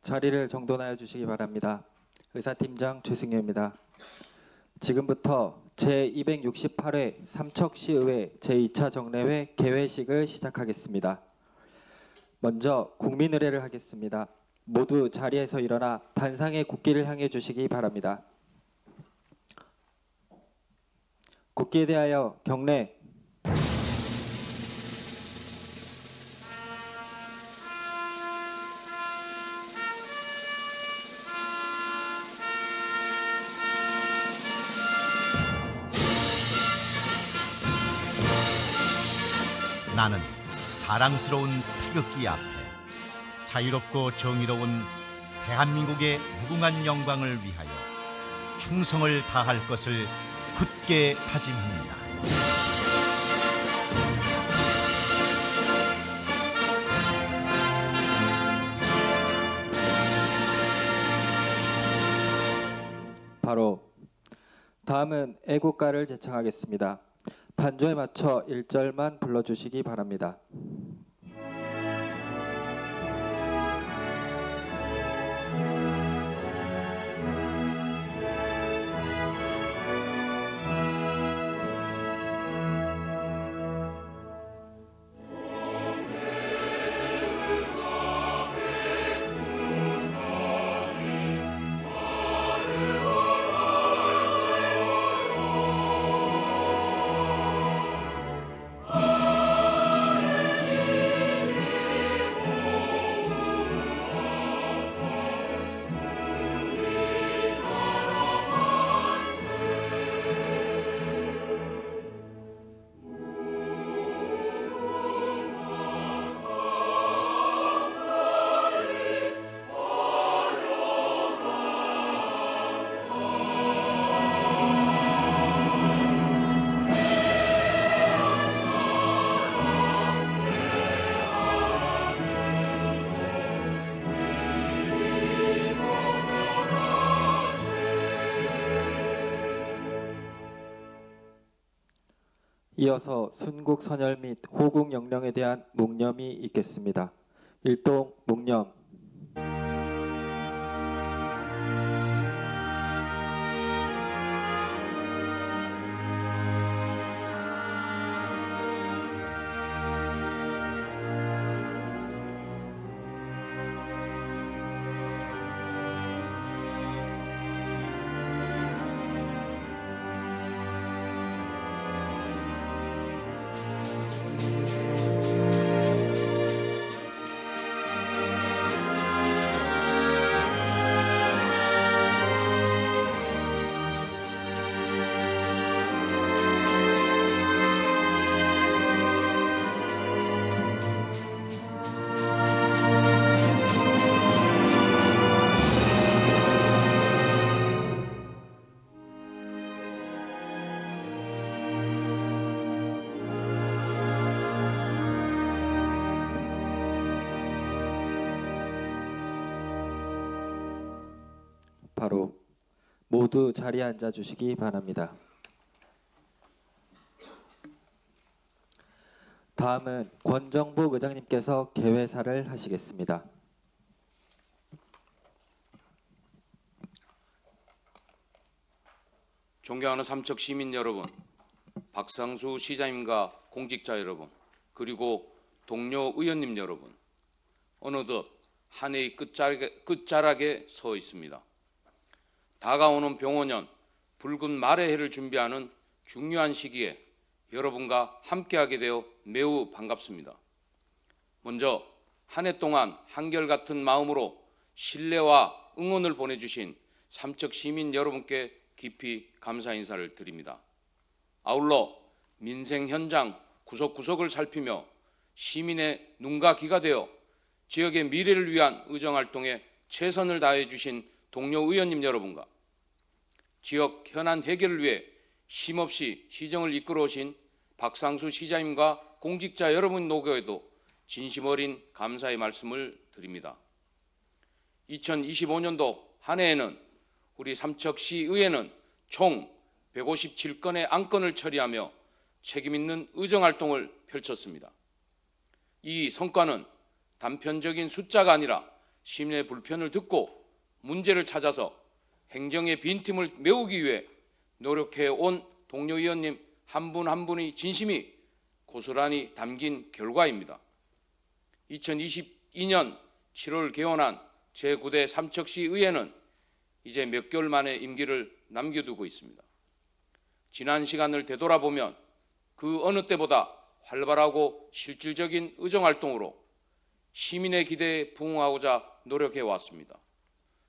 자리를 정돈하여 주시기 바랍니다. 의사팀장 최승효입니다. 지금부터 제268회 삼척시의회 제2차 정례회 개회식을 시작하겠습니다. 먼저 국민의례를 하겠습니다. 모두 자리에서 일어나 단상의 국기를 향해 주시기 바랍니다. 국기에 대하여 경례. 나는 자랑스러운 태극기 앞에 자유롭고 정의로운 대한민국의 무궁한 영광을 위하여 충성을 다할 것을 굳게 다짐합니다. 바로 다음은 애국가를 제창하겠습니다. 반주에 맞춰 1절만 불러주시기 바랍니다. 이어서 순국 선열 및 호국 영령에 대한 묵념이 있겠습니다. 일동 묵념. 바로 모두 자리에 앉아 주시기 바랍니다. 다음은 권정복 의장님께서 개회사를 하시겠습니다. 존경하는 삼척 시민 여러분, 박상수 시장님과 공직자 여러분, 그리고 동료 의원님 여러분, 어느덧 한 해의 끝자락에 서 있습니다. 다가오는 병원년 붉은 말의 해를 준비하는 중요한 시기에 여러분과 함께하게 되어 매우 반갑습니다. 먼저 한 해 동안 한결같은 마음으로 신뢰와 응원을 보내주신 삼척 시민 여러분께 깊이 감사 인사를 드립니다. 아울러 민생 현장 구석구석을 살피며 시민의 눈과 귀가 되어 지역의 미래를 위한 의정활동에 최선을 다해 주신 동료 의원님 여러분과 지역 현안 해결을 위해 쉼없이 시정을 이끌어 오신 박상수 시장님과 공직자 여러분 노고에도 진심 어린 감사의 말씀을 드립니다. 2025년도 한 해에는 우리 삼척시의회는 총 157건의 안건을 처리하며 책임있는 의정활동을 펼쳤습니다. 이 성과는 단편적인 숫자가 아니라 시민의 불편을 듣고 문제를 찾아서 행정의 빈틈을 메우기 위해 노력해온 동료 의원님 한 분 한 분의 진심이 고스란히 담긴 결과입니다. 2022년 7월 개원한 제9대 삼척시 의회는 이제 몇 개월 만에 임기를 남겨두고 있습니다. 지난 시간을 되돌아보면 그 어느 때보다 활발하고 실질적인 의정활동으로 시민의 기대에 부응하고자 노력해 왔습니다.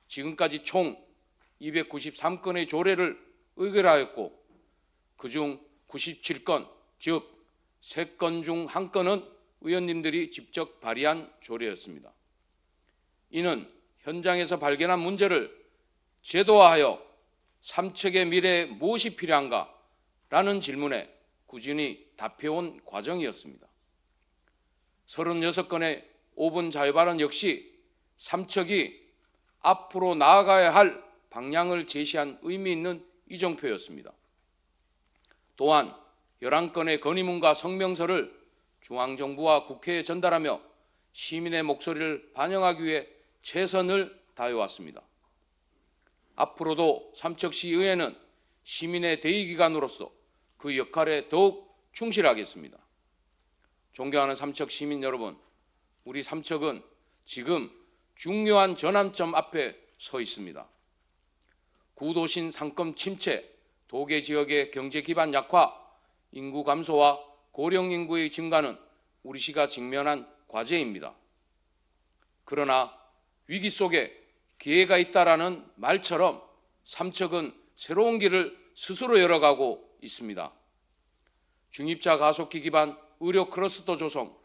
지금까지 총 293건의 조례를 의결하였고 그중 97건, 즉 3건 중 1건은 의원님들이 직접 발의한 조례였습니다. 이는 현장에서 발견한 문제를 제도화하여 삼척의 미래에 무엇이 필요한가? 라는 질문에 꾸준히 답해온 과정이었습니다. 36건의 5분 자유발언 역시 삼척이 앞으로 나아가야 할 방향을 제시한 의미 있는 이정표였습니다. 또한 11건의 건의문과 성명서를 중앙정부와 국회에 전달하며 시민의 목소리를 반영하기 위해 최선을 다해왔습니다. 앞으로도 삼척시의회는 시민의 대의기관으로서 그 역할에 더욱 충실하겠습니다. 존경하는 삼척 시민 여러분, 우리 삼척은 지금 중요한 전환점 앞에 서 있습니다. 구도심 상권 침체, 도계 지역의 경제 기반 약화, 인구 감소와 고령 인구의 증가는 우리 시가 직면한 과제입니다. 그러나 위기 속에 기회가 있다라는 말처럼 삼척은 새로운 길을 스스로 열어가고 있습니다. 중입자 가속기 기반 의료 클러스터 조성,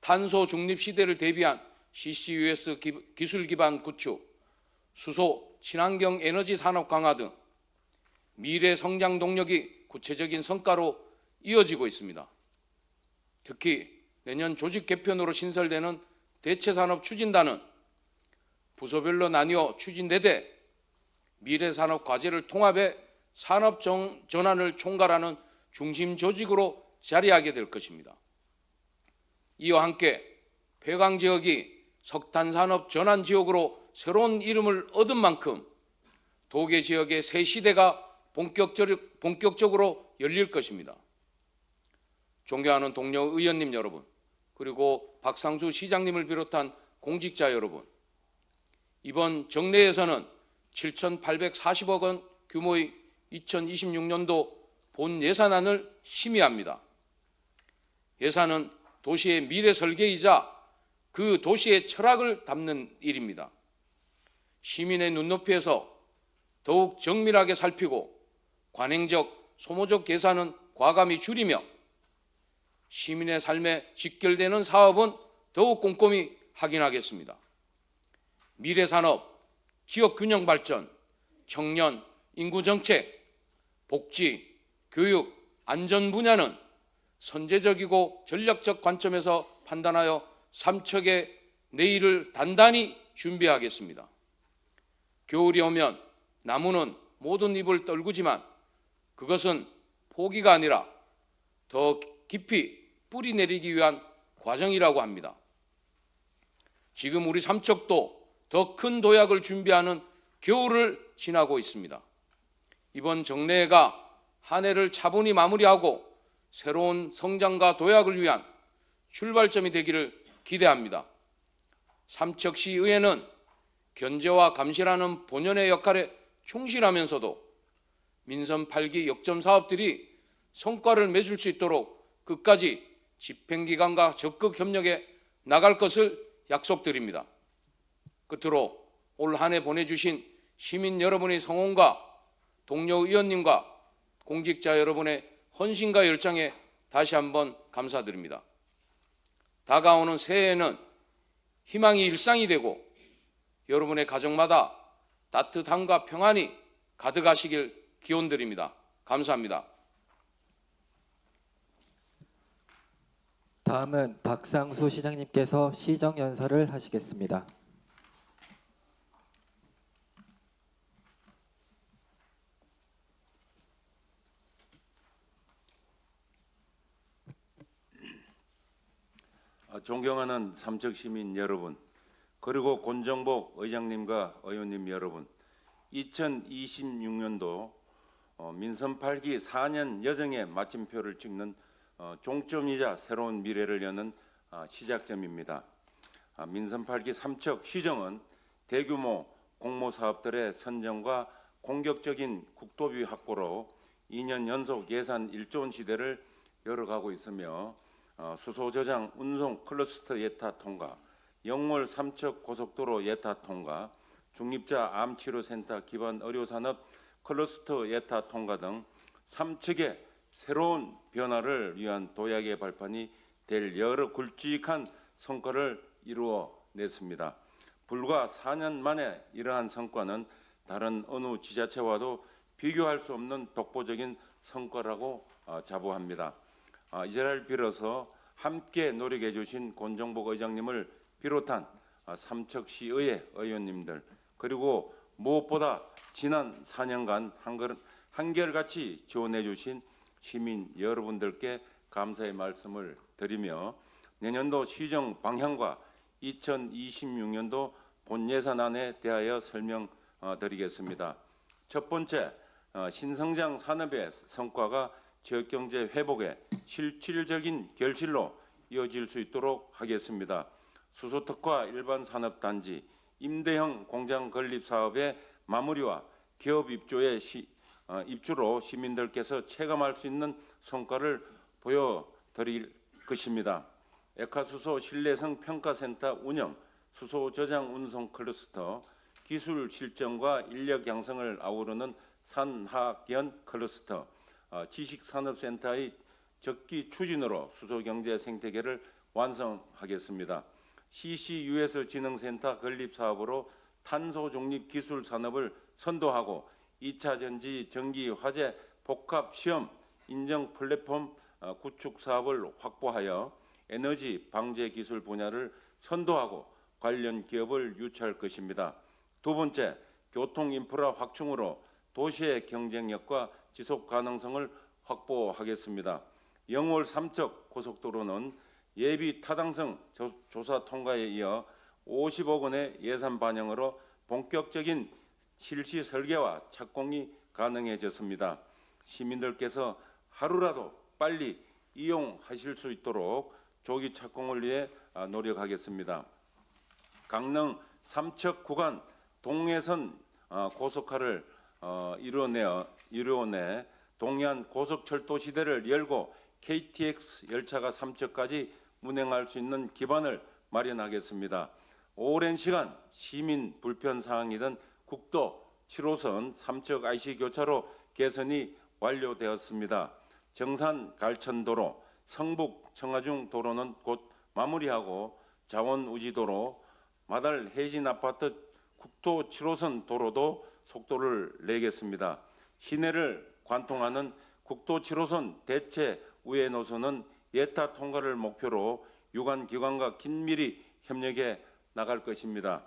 탄소 중립 시대를 대비한 CCUS 기술 기반 구축, 수소 친환경 에너지 산업 강화 등 미래 성장 동력이 구체적인 성과로 이어지고 있습니다. 특히 내년 조직 개편으로 신설되는 대체산업 추진단은 부서별로 나뉘어 추진되되 미래산업 과제를 통합해 산업 전환을 총괄하는 중심 조직으로 자리하게 될 것입니다. 이와 함께 폐광 지역이 석탄산업 전환 지역으로 새로운 이름을 얻은 만큼 도계 지역의 새 시대가 본격적으로 열릴 것입니다. 존경하는 동료 의원님 여러분, 그리고 박상수 시장님을 비롯한 공직자 여러분, 이번 정례에서는 7,840억 원 규모의 2026년도 본 예산안을 심의합니다. 예산은 도시의 미래 설계이자 그 도시의 철학을 담는 일입니다. 시민의 눈높이에서 더욱 정밀하게 살피고 관행적, 소모적 계산은 과감히 줄이며 시민의 삶에 직결되는 사업은 더욱 꼼꼼히 확인하겠습니다. 미래산업, 지역균형 발전, 청년, 인구정책, 복지, 교육, 안전 분야는 선제적이고 전략적 관점에서 판단하여 삼척의 내일을 단단히 준비하겠습니다. 겨울이 오면 나무는 모든 잎을 떨구지만 그것은 포기가 아니라 더 깊이 뿌리 내리기 위한 과정이라고 합니다. 지금 우리 삼척도 더 큰 도약을 준비하는 겨울을 지나고 있습니다. 이번 정례회가 한 해를 차분히 마무리하고 새로운 성장과 도약을 위한 출발점이 되기를 기대합니다. 삼척시의회는 견제와 감시라는 본연의 역할에 충실하면서도 민선 8기 역점 사업들이 성과를 맺을 수 있도록 끝까지 집행기관과 적극 협력해 나갈 것을 약속드립니다. 끝으로 올 한 해 보내주신 시민 여러분의 성원과 동료 의원님과 공직자 여러분의 헌신과 열정에 다시 한번 감사드립니다. 다가오는 새해에는 희망이 일상이 되고 여러분의 가정마다 따뜻함과 평안이 가득하시길 기원드립니다. 감사합니다. 다음은 박상수 시장님께서 시정연설을 하시겠습니다. 존경하는 삼척 시민 여러분, 그리고 권정복 의장님과 의원님 여러분, 2026년도 민선 8기 4년 여정의 마침표를 찍는 종점이자 새로운 미래를 여는 시작점입니다. 민선 8기 3척 시정은 대규모 공모 사업들의 선정과 공격적인 국도비 확보로 2년 연속 예산 1조 원 시대를 열어가고 있으며 수소 저장 운송 클러스터 예타 통과, 영월 3척 고속도로 예타 통과, 중립자 암치료센터 기반 의료산업 클러스터 예타 통과 등 3척의 새로운 변화를 위한 도약의 발판이 될 여러 굵직한 성과를 이루어냈습니다. 불과 4년 만에 이러한 성과는 다른 어느 지자체와도 비교할 수 없는 독보적인 성과라고 자부합니다. 이 자리를 빌어서 함께 노력해 주신 권정복 의장님을 비롯한 삼척시의회 의원님들, 그리고 무엇보다 지난 4년간 한결같이 지원해 주신 시민 여러분들께 감사의 말씀을 드리며 내년도 시정 방향과 2026년도 본 예산안에 대하여 설명드리겠습니다. 첫 번째, 신성장 산업의 성과가 지역경제 회복의 실질적인 결실로 이어질 수 있도록 하겠습니다. 수소특화 일반 산업단지, 임대형 공장 건립 사업의 마무리와 기업 입주로 시민들께서 체감할 수 있는 성과를 보여드릴 것입니다. 액화수소 신뢰성 평가센터 운영, 수소 저장 운송 클러스터, 기술 실정과 인력 양성을 아우르는 산학연 클러스터, 지식산업센터의 적기 추진으로 수소경제 생태계를 완성하겠습니다. CCUS 진흥센터 건립 사업으로 탄소 중립 기술 산업을 선도하고 2차 전지 전기 화재 복합 시험 인정 플랫폼 구축 사업을 확보하여 에너지 방제 기술 분야를 선도하고 관련 기업을 유치할 것입니다. 두 번째, 교통 인프라 확충으로 도시의 경쟁력과 지속 가능성을 확보하겠습니다. 영월 3척 고속도로는 예비 타당성 조사 통과에 이어 50억 원의 예산 반영으로 본격적인 실시 설계와 착공이 가능해졌습니다. 시민들께서 하루라도 빨리 이용하실 수 있도록 조기 착공을 위해 노력하겠습니다. 강릉 3척 구간 동해선 고속화를 이루어내 동해안 고속철도 시대를 열고 KTX 열차가 3척까지 운행할 수 있는 기반을 마련하겠습니다. 오랜 시간 시민 불편 사항이던 국도 7호선 3척 IC 교차로 개선이 완료되었습니다. 정산 갈천도로, 성북 청하중 도로는 곧 마무리하고 자원우지도로, 마달 해진 아파트 국도 7호선 도로도 속도를 내겠습니다. 시내를 관통하는 국도 7호선 대체 우회 노선은 예타 통과를 목표로 유관기관과 긴밀히 협력해 나갈 것입니다.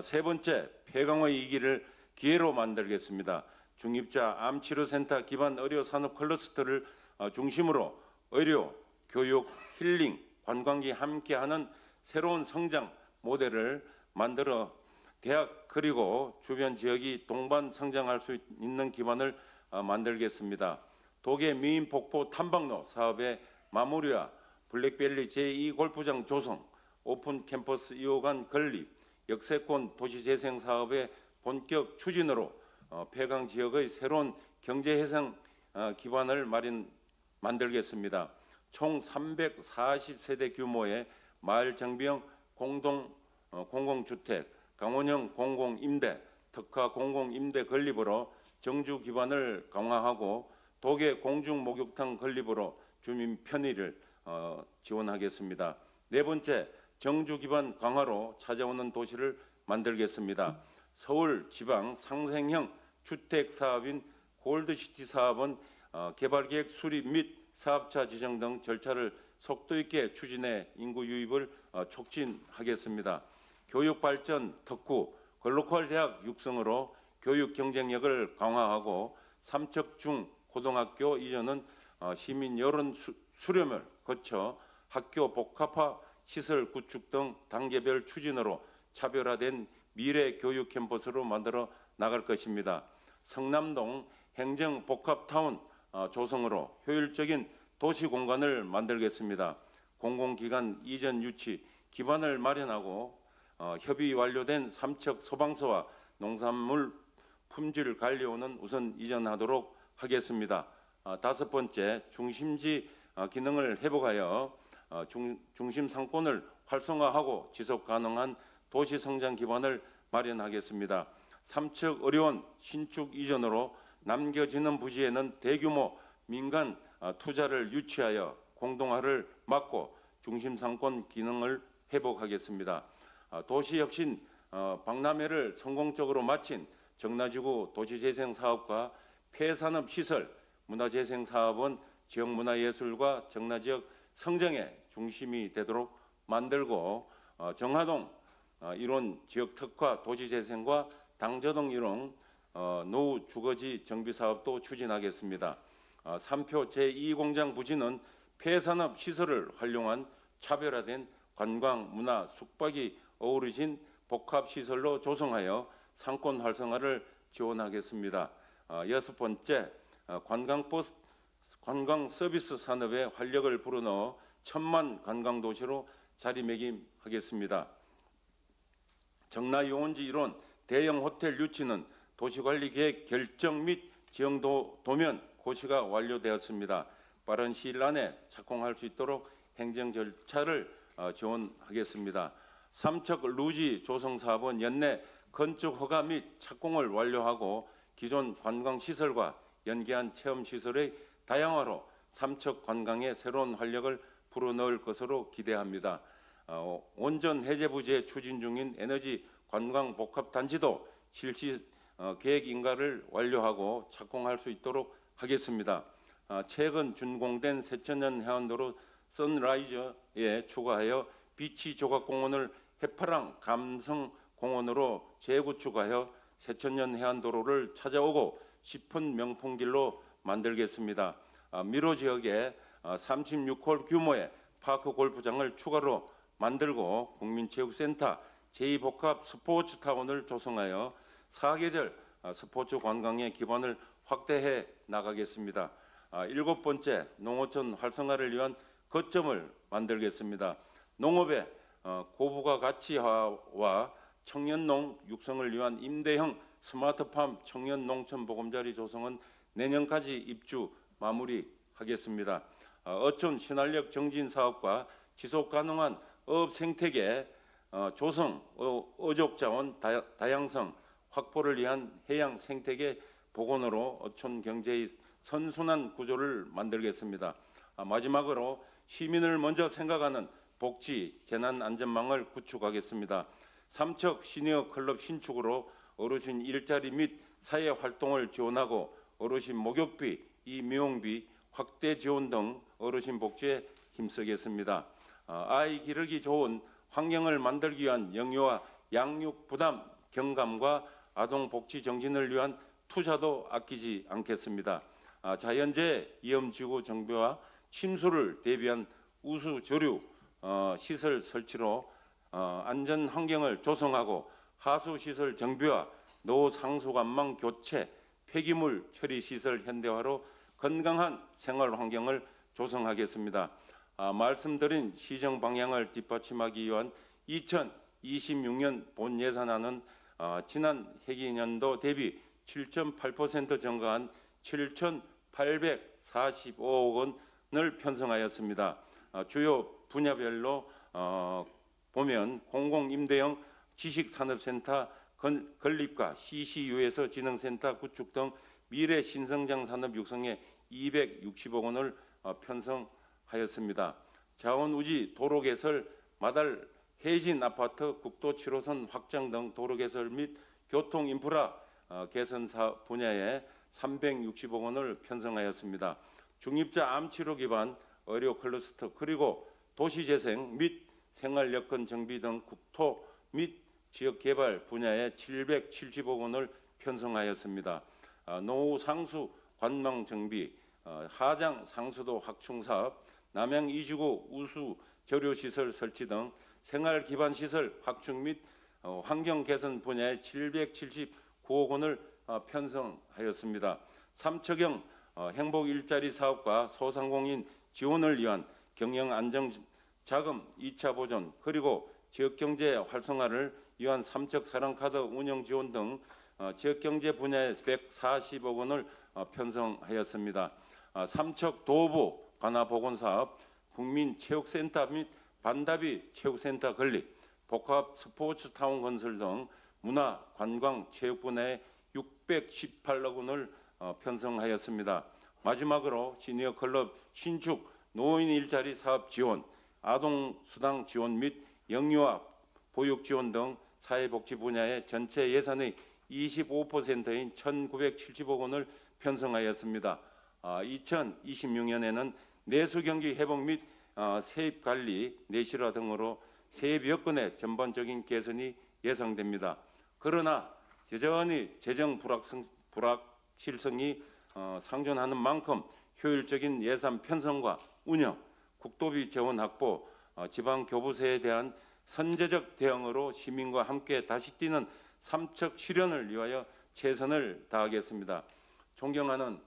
세 번째, 폐강의 위기를 기회로 만들겠습니다. 중립자 암치료센터 기반 의료산업 클러스터를 중심으로 의료, 교육, 힐링, 관광이 함께하는 새로운 성장 모델을 만들어 대학 그리고 주변 지역이 동반 성장할 수 있는 기반을 만들겠습니다. 도계 미인 폭포 탐방로 사업의 마무리와 블랙밸리 제2 골프장 조성, 오픈 캠퍼스 2호관 건립, 역세권 도시재생 사업의 본격 추진으로 폐강 지역의 새로운 경제해상 기반을 만들겠습니다. 총 340세대 규모의 마을 정비형 공공주택, 강원형 공공임대, 특화 공공임대 건립으로 정주 기반을 강화하고 도계 공중목욕탕 건립으로 주민 편의를 지원하겠습니다. 네 번째, 정주 기반 강화로 찾아오는 도시를 만들겠습니다. 서울 지방 상생형 주택 사업인 골드시티 사업은 개발계획 수립 및 사업자 지정 등 절차를 속도 있게 추진해 인구 유입을 촉진하겠습니다. 교육 발전 특구, 글로컬 대학 육성으로 교육 경쟁력을 강화하고 삼척 중 고등학교 이전은 시민 여론 수렴을 거쳐 학교 복합화 시설 구축 등 단계별 추진으로 차별화된 미래 교육 캠퍼스로 만들어 나갈 것입니다. 성남동 행정 복합타운 조성으로 효율적인 도시 공간을 만들겠습니다. 공공기관 이전 유치 기반을 마련하고 협의 완료된 삼척 소방서와 농산물 품질 관리원은 우선 이전하도록 하겠습니다. 다섯 번째, 중심지 기능을 회복하여 중심 상권을 활성화하고 지속 가능한 도시 성장 기반을 마련하겠습니다. 삼척 의료원 신축 이전으로 남겨지는 부지에는 대규모 민간 투자를 유치하여 공동화를 막고 중심 상권 기능을 회복하겠습니다. 도시혁신 박람회를 성공적으로 마친 정라지구 도시재생 사업과 폐산업 시설 문화재생 사업은 지역 문화예술과 정라지역 성장의 중심이 되도록 만들고 정하동 일원 지역 특화 도시재생과 당저동 일원 노후 주거지 정비 사업도 추진하겠습니다. 3표 제2공장 부지는 폐산업 시설을 활용한 차별화된 관광, 문화, 숙박이 어우러진 복합 시설로 조성하여 상권 활성화를 지원하겠습니다. 여섯 번째, 관광 서비스 산업에 활력을 불어넣어 천만 관광 도시로 자리매김하겠습니다. 정라유원지 일원 대형 호텔 유치는 도시관리계획 결정 및 지형도면 고시가 완료되었습니다. 빠른 시일 안에 착공할 수 있도록 행정 절차를 지원하겠습니다. 삼척 루지 조성 사업은 연내 건축 허가 및 착공을 완료하고 기존 관광시설과 연계한 체험시설의 다양화로 삼척 관광에 새로운 활력을 불어넣을 것으로 기대합니다. 원전 해제 부지에 추진 중인 에너지 관광 복합 단지도 실시 계획 인가를 완료하고 착공할 수 있도록 하겠습니다. 최근 준공된 새천년 해안도로 선라이저에 추가하여 비치 조각공원을 해파랑 감성공원으로 재구축하여 새천년 해안도로를 찾아오고 싶은 명풍길로 만들겠습니다. 미로 지역에 36홀 규모의 파크 골프장을 추가로 만들고 국민체육센터 제2복합 스포츠타운을 조성하여 사계절 스포츠 관광의 기반을 확대해 나가겠습니다. 일곱 번째, 농어촌 활성화를 위한 거점을 만들겠습니다. 농업의 고부가 가치화와 청년농 육성을 위한 임대형 스마트팜 청년농촌 보금자리 조성은 내년까지 입주 마무리하겠습니다. 어촌 신활력 정진 사업과 지속 가능한 어업 생태계 조성, 어족 자원 다양성 확보를 위한 해양 생태계 복원으로 어촌 경제의 선순환 구조를 만들겠습니다. 마지막으로 시민을 먼저 생각하는 복지 재난 안전망을 구축하겠습니다. 삼척 시니어 클럽 신축으로 어르신 일자리 및 사회 활동을 지원하고 어르신 목욕비, 미용비 확대 지원 등 어르신 복지에 힘쓰겠습니다. 아이 기르기 좋은 환경을 만들기 위한 영유아 양육 부담 경감과 아동 복지 정진을 위한 투자도 아끼지 않겠습니다. 자연재해 위험지구 정비와 침수를 대비한 우수 조류 시설 설치로 안전 환경을 조성하고 하수 시설 정비와 노 상수관망 교체, 폐기물 처리 시설 현대화로 건강한 생활 환경을 조성하겠습니다. 말씀드린 시정 방향을 뒷받침하기 위한 2026년 본 예산안은 지난 회기년도 대비 7.8% 증가한 7,845억 원을 편성하였습니다. 주요 분야별로 보면 공공임대형 지식산업센터 건립과 CCU에서 진흥센터 구축 등 미래 신성장 산업 육성에 260억 원을 편성하였습니다. 자원우지 도로 개설, 마달 해진 아파트 국도 7호선 확장 등 도로 개설 및 교통 인프라 개선 분야에 360억 원을 편성하였습니다. 중립자 암치료 기반 의료 클러스터 그리고 도시재생 및 생활여건 정비 등 국토 및 지역개발 분야에 770억 원을 편성하였습니다. 노후 상수 관망 정비, 하장 상수도 확충 사업, 남양 이주구 우수 저료 시설 설치 등 생활 기반 시설 확충 및 환경 개선 분야에 779억 원을 편성하였습니다. 삼척형 행복 일자리 사업과 소상공인 지원을 위한 경영 안정 자금 2차 보존 그리고 지역 경제 활성화를 위한 삼척 사랑카드 운영 지원 등 지역 경제 분야에 140억 원을 편성하였습니다. 삼척 도보 관할 보건 사업, 국민 체육센터 및 반다비 체육센터 건립, 복합 스포츠타운 건설 등 문화, 관광, 체육 분야에 618억 원을 편성하였습니다. 마지막으로 시니어 클럽 신축, 노인 일자리 사업 지원, 아동 수당 지원 및 영유아 보육 지원 등 사회복지 분야의 전체 예산의 25%인 1,970억 원을 편성하였습니다. 2026년에는 내수 경기 회복 및 세입 관리, 내실화 등으로 세입 여건의 전반적인 개선이 예상됩니다. 그러나 여전히 재정 불확실성이 상존하는 만큼 효율적인 예산 편성과 운영, 국도비 재원 확보, 지방 교부세에 대한 선제적 대응으로 시민과 함께 다시 뛰는 삼척 실현을 위하여 최선을 다하겠습니다. 존경하는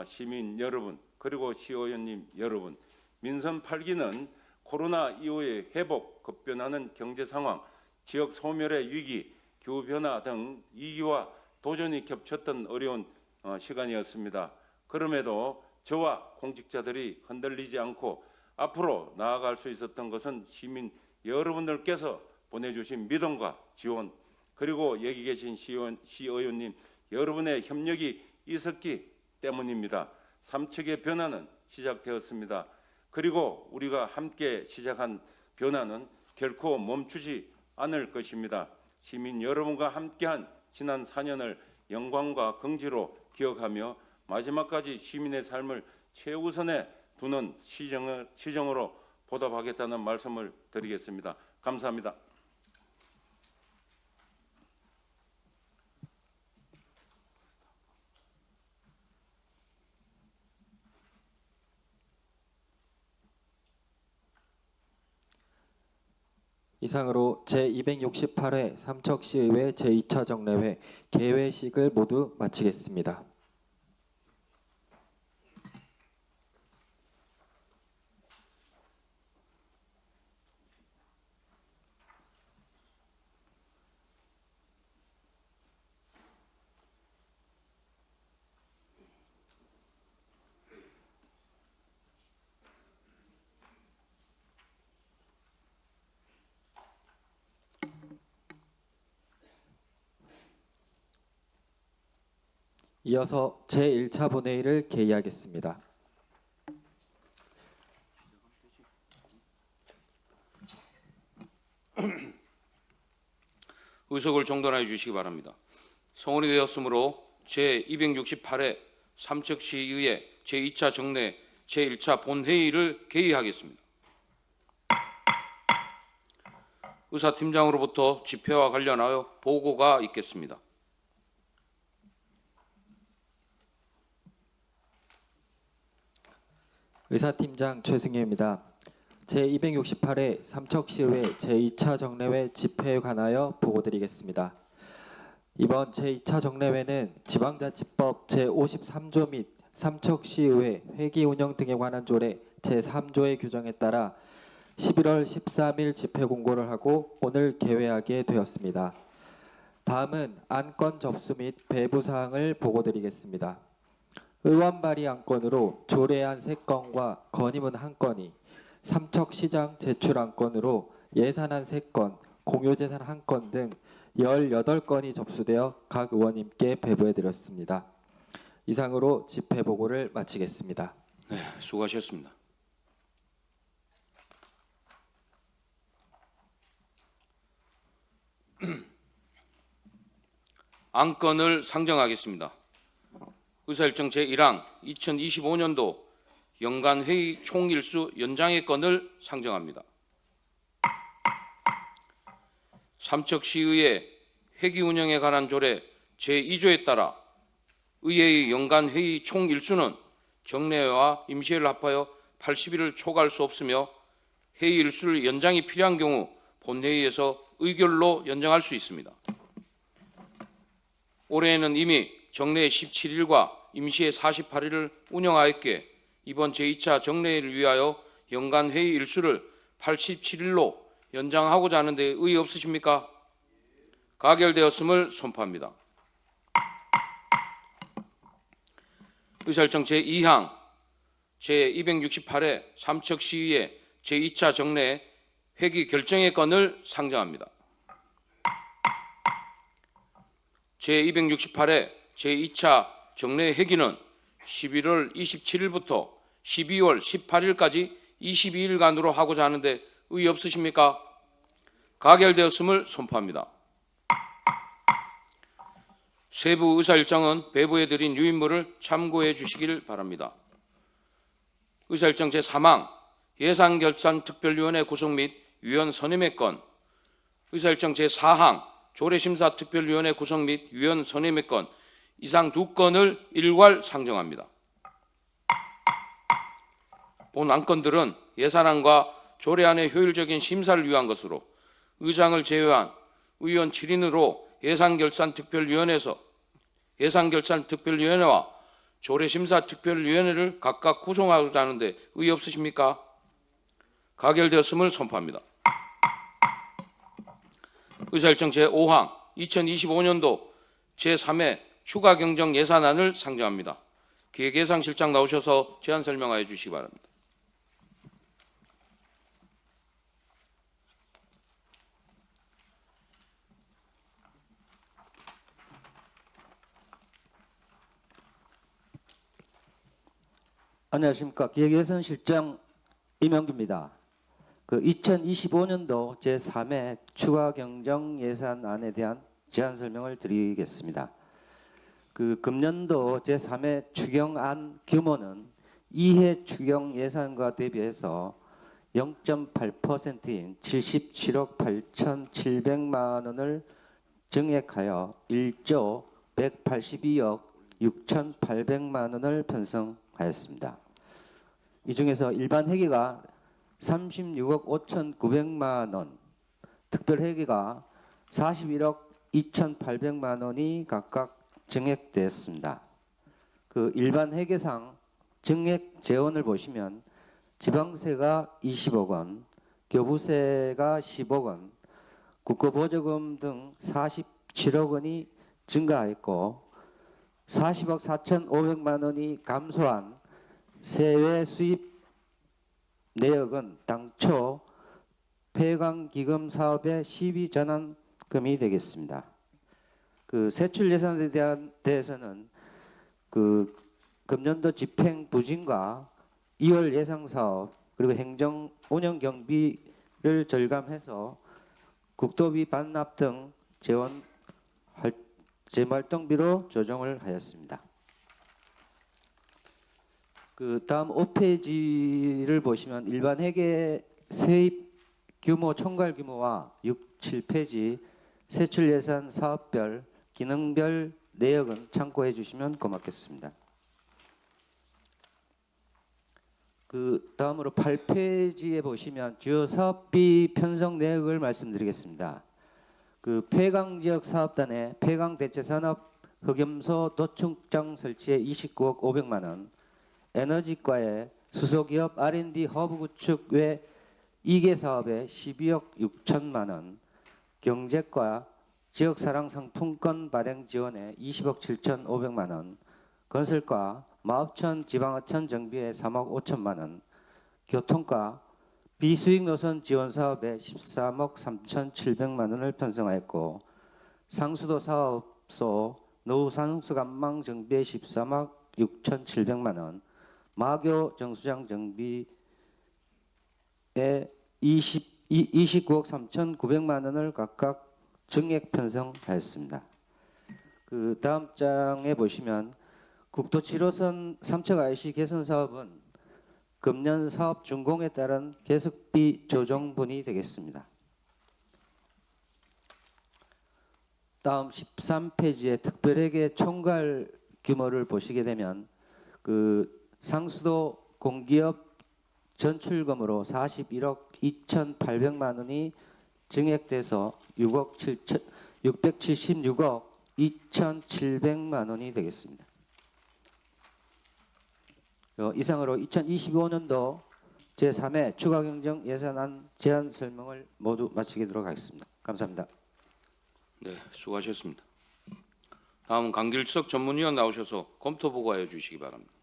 시민 여러분, 그리고 시의원님 여러분, 민선 8기는 코로나 이후의 회복, 급변하는 경제 상황, 지역 소멸의 위기, 기후변화 등 위기와 도전이 겹쳤던 어려운 시간이었습니다. 그럼에도 저와 공직자들이 흔들리지 않고 앞으로 나아갈 수 있었던 것은 시민 여러분들께서 보내주신 믿음과 지원, 그리고 여기 계신 시의원님 여러분의 협력이 있었기 때문입니다. 삼척의 변화는 시작되었습니다. 그리고 우리가 함께 시작한 변화는 결코 멈추지 않을 것입니다. 시민 여러분과 함께한 지난 4년을 영광과 긍지로 기억하며 마지막까지 시민의 삶을 최우선에 두는 시정으로 보답하겠다는 말씀을 드리겠습니다. 감사합니다. 이상으로 제268회 삼척시의회 제2차 정례회 개회식을 모두 마치겠습니다. 이어서 제1차 본회의를 개의하겠습니다. 의석을 정돈하여 주시기 바랍니다. 성원이 되었으므로 제268회 삼척시의회 제2차 정례 제1차 본회의를 개의하겠습니다. 의사팀장으로부터 집회와 관련하여 보고가 있겠습니다. 의사팀장 최승효입니다. 제268회 삼척시의회 제2차 정례회 집회에 관하여 보고드리겠습니다. 이번 제2차 정례회는 지방자치법 제53조 및 삼척시의회 회기운영 등에 관한 조례 제3조의 규정에 따라 11월 13일 집회 공고를 하고 오늘 개회하게 되었습니다. 다음은 안건 접수 및 배부 사항을 보고드리겠습니다. 의원 발의 안건으로 조례안 3건과 건의문 1건이, 삼척시장 제출 안건으로 예산안 3건, 공유재산 1건 등 18건이 접수되어 각 의원님께 배부해드렸습니다. 이상으로 집회 보고를 마치겠습니다. 네, 수고하셨습니다. 안건을 상정하겠습니다. 의사일정 제1항 2025년도 연간회의 총일수 연장의 건을 상정합니다. 삼척시의회 회기운영에 관한 조례 제2조에 따라 의회의 연간회의 총일수는 정례회와 임시회를 합하여 80일을 초과할 수 없으며 회의 일수를 연장이 필요한 경우 본회의에서 의결로 연장할 수 있습니다. 올해에는 이미 정례 17일과 임시회 48일을 운영하였기에 이번 제2차 정례를 위하여 연간 회의 일수를 87일로 연장하고자 하는데 의의 없으십니까? 가결되었음을 선포합니다. 의사일정 제2항 제268회 삼척시의회 제2차 정례 회기 결정의 건을 상정합니다. 제268회 제2차 정례 회기는 11월 27일부터 12월 18일까지 22일간으로 하고자 하는데 의의 없으십니까? 가결되었음을 선포합니다. 세부 의사일정은 배부해 드린 유인물을 참고해 주시길 바랍니다. 의사일정 제3항 예산결산특별위원회 구성 및 위원 선임의 건, 의사일정 제4항 조례심사특별위원회 구성 및 위원 선임의 건 이상 두 건을 일괄 상정합니다. 본 안건들은 예산안과 조례안의 효율적인 심사를 위한 것으로 의장을 제외한 의원 7인으로 예산결산특별위원회와 조례심사특별위원회를 각각 구성하고자 하는데 의의 없으십니까? 가결되었음을 선포합니다. 의사일정 제5항 2025년도 제3회 추가 경정 예산안을 상정합니다. 기획예산실장 나오셔서 제안 설명하여 주시기 바랍니다. 안녕하십니까. 기획예산실장 이명규입니다. 2025년도 제3회 추가 경정 예산안에 대한 제안 설명을 드리겠습니다. 금년도 제3회 추경안 규모는 2회 추경 예산과 대비해서 0.8%인 77억 8,700만 원을 증액하여 1조 182억 6,800만 원을 편성하였습니다. 이 중에서 일반 회계가 36억 5,900만 원, 특별 회계가 41억 2,800만 원이 각각 증액되었습니다. 일반 회계상 증액 재원을 보시면 지방세가 20억 원, 교부세가 10억 원, 국고보조금 등 47억 원이 증가했고 40억 4,500만 원이 감소한 세외 수입 내역은 당초 폐광기금 사업의 시비 전환금이 되겠습니다. 세출 예산에 대해서는 금년도 집행 부진과 2월 예상 사업 그리고 행정 운영 경비를 절감해서 국도비 반납 등 재활동비로 조정을 하였습니다. 다음 5페이지를 보시면 일반 회계 세입 규모 총괄 규모와 6, 7페이지 세출 예산 사업별 기능별 내역은 참고해 주시면 고맙겠습니다. 다음으로 8페이지에 보시면 주요 사업비 편성 내역을 말씀드리겠습니다. 폐광지역 사업단의 폐광대체산업 흑염소 도축장 설치에 29억 500만 원, 에너지과의 수소기업 R&D 허브 구축 외 2개 사업에 12억 6천만 원, 경제과 지역사랑 상품권 발행 지원에 20억 7,500만 원, 건설과 마읍천 지방하천 정비에 3억 5천만 원, 교통과 비수익 노선 지원 사업에 13억 3,700만 원을 편성하였고 상수도 사업소 노후 산수관망 정비에 13억 6,700만 원, 마교 정수장 정비에 29억 3,900만 원을 각각 증액 편성하였습니다. 다음 장에 보시면 국도 7호선 삼척 IC 개선 사업은 금년 사업 준공에 따른 계속비 조정분이 되겠습니다. 다음 13페이지에 특별회계 총괄 규모를 보시게 되면 상수도 공기업 전출금으로 41억 2,800만 원이 증액돼서 676억 2,700만 원이 되겠습니다. 이상으로 2025년도 제3회 추가경정 예산안 제안 설명을 모두 마치도록 하겠습니다. 감사합니다. 네, 수고하셨습니다. 다음은 강길석 전문위원 나오셔서 검토 보고하여 주시기 바랍니다.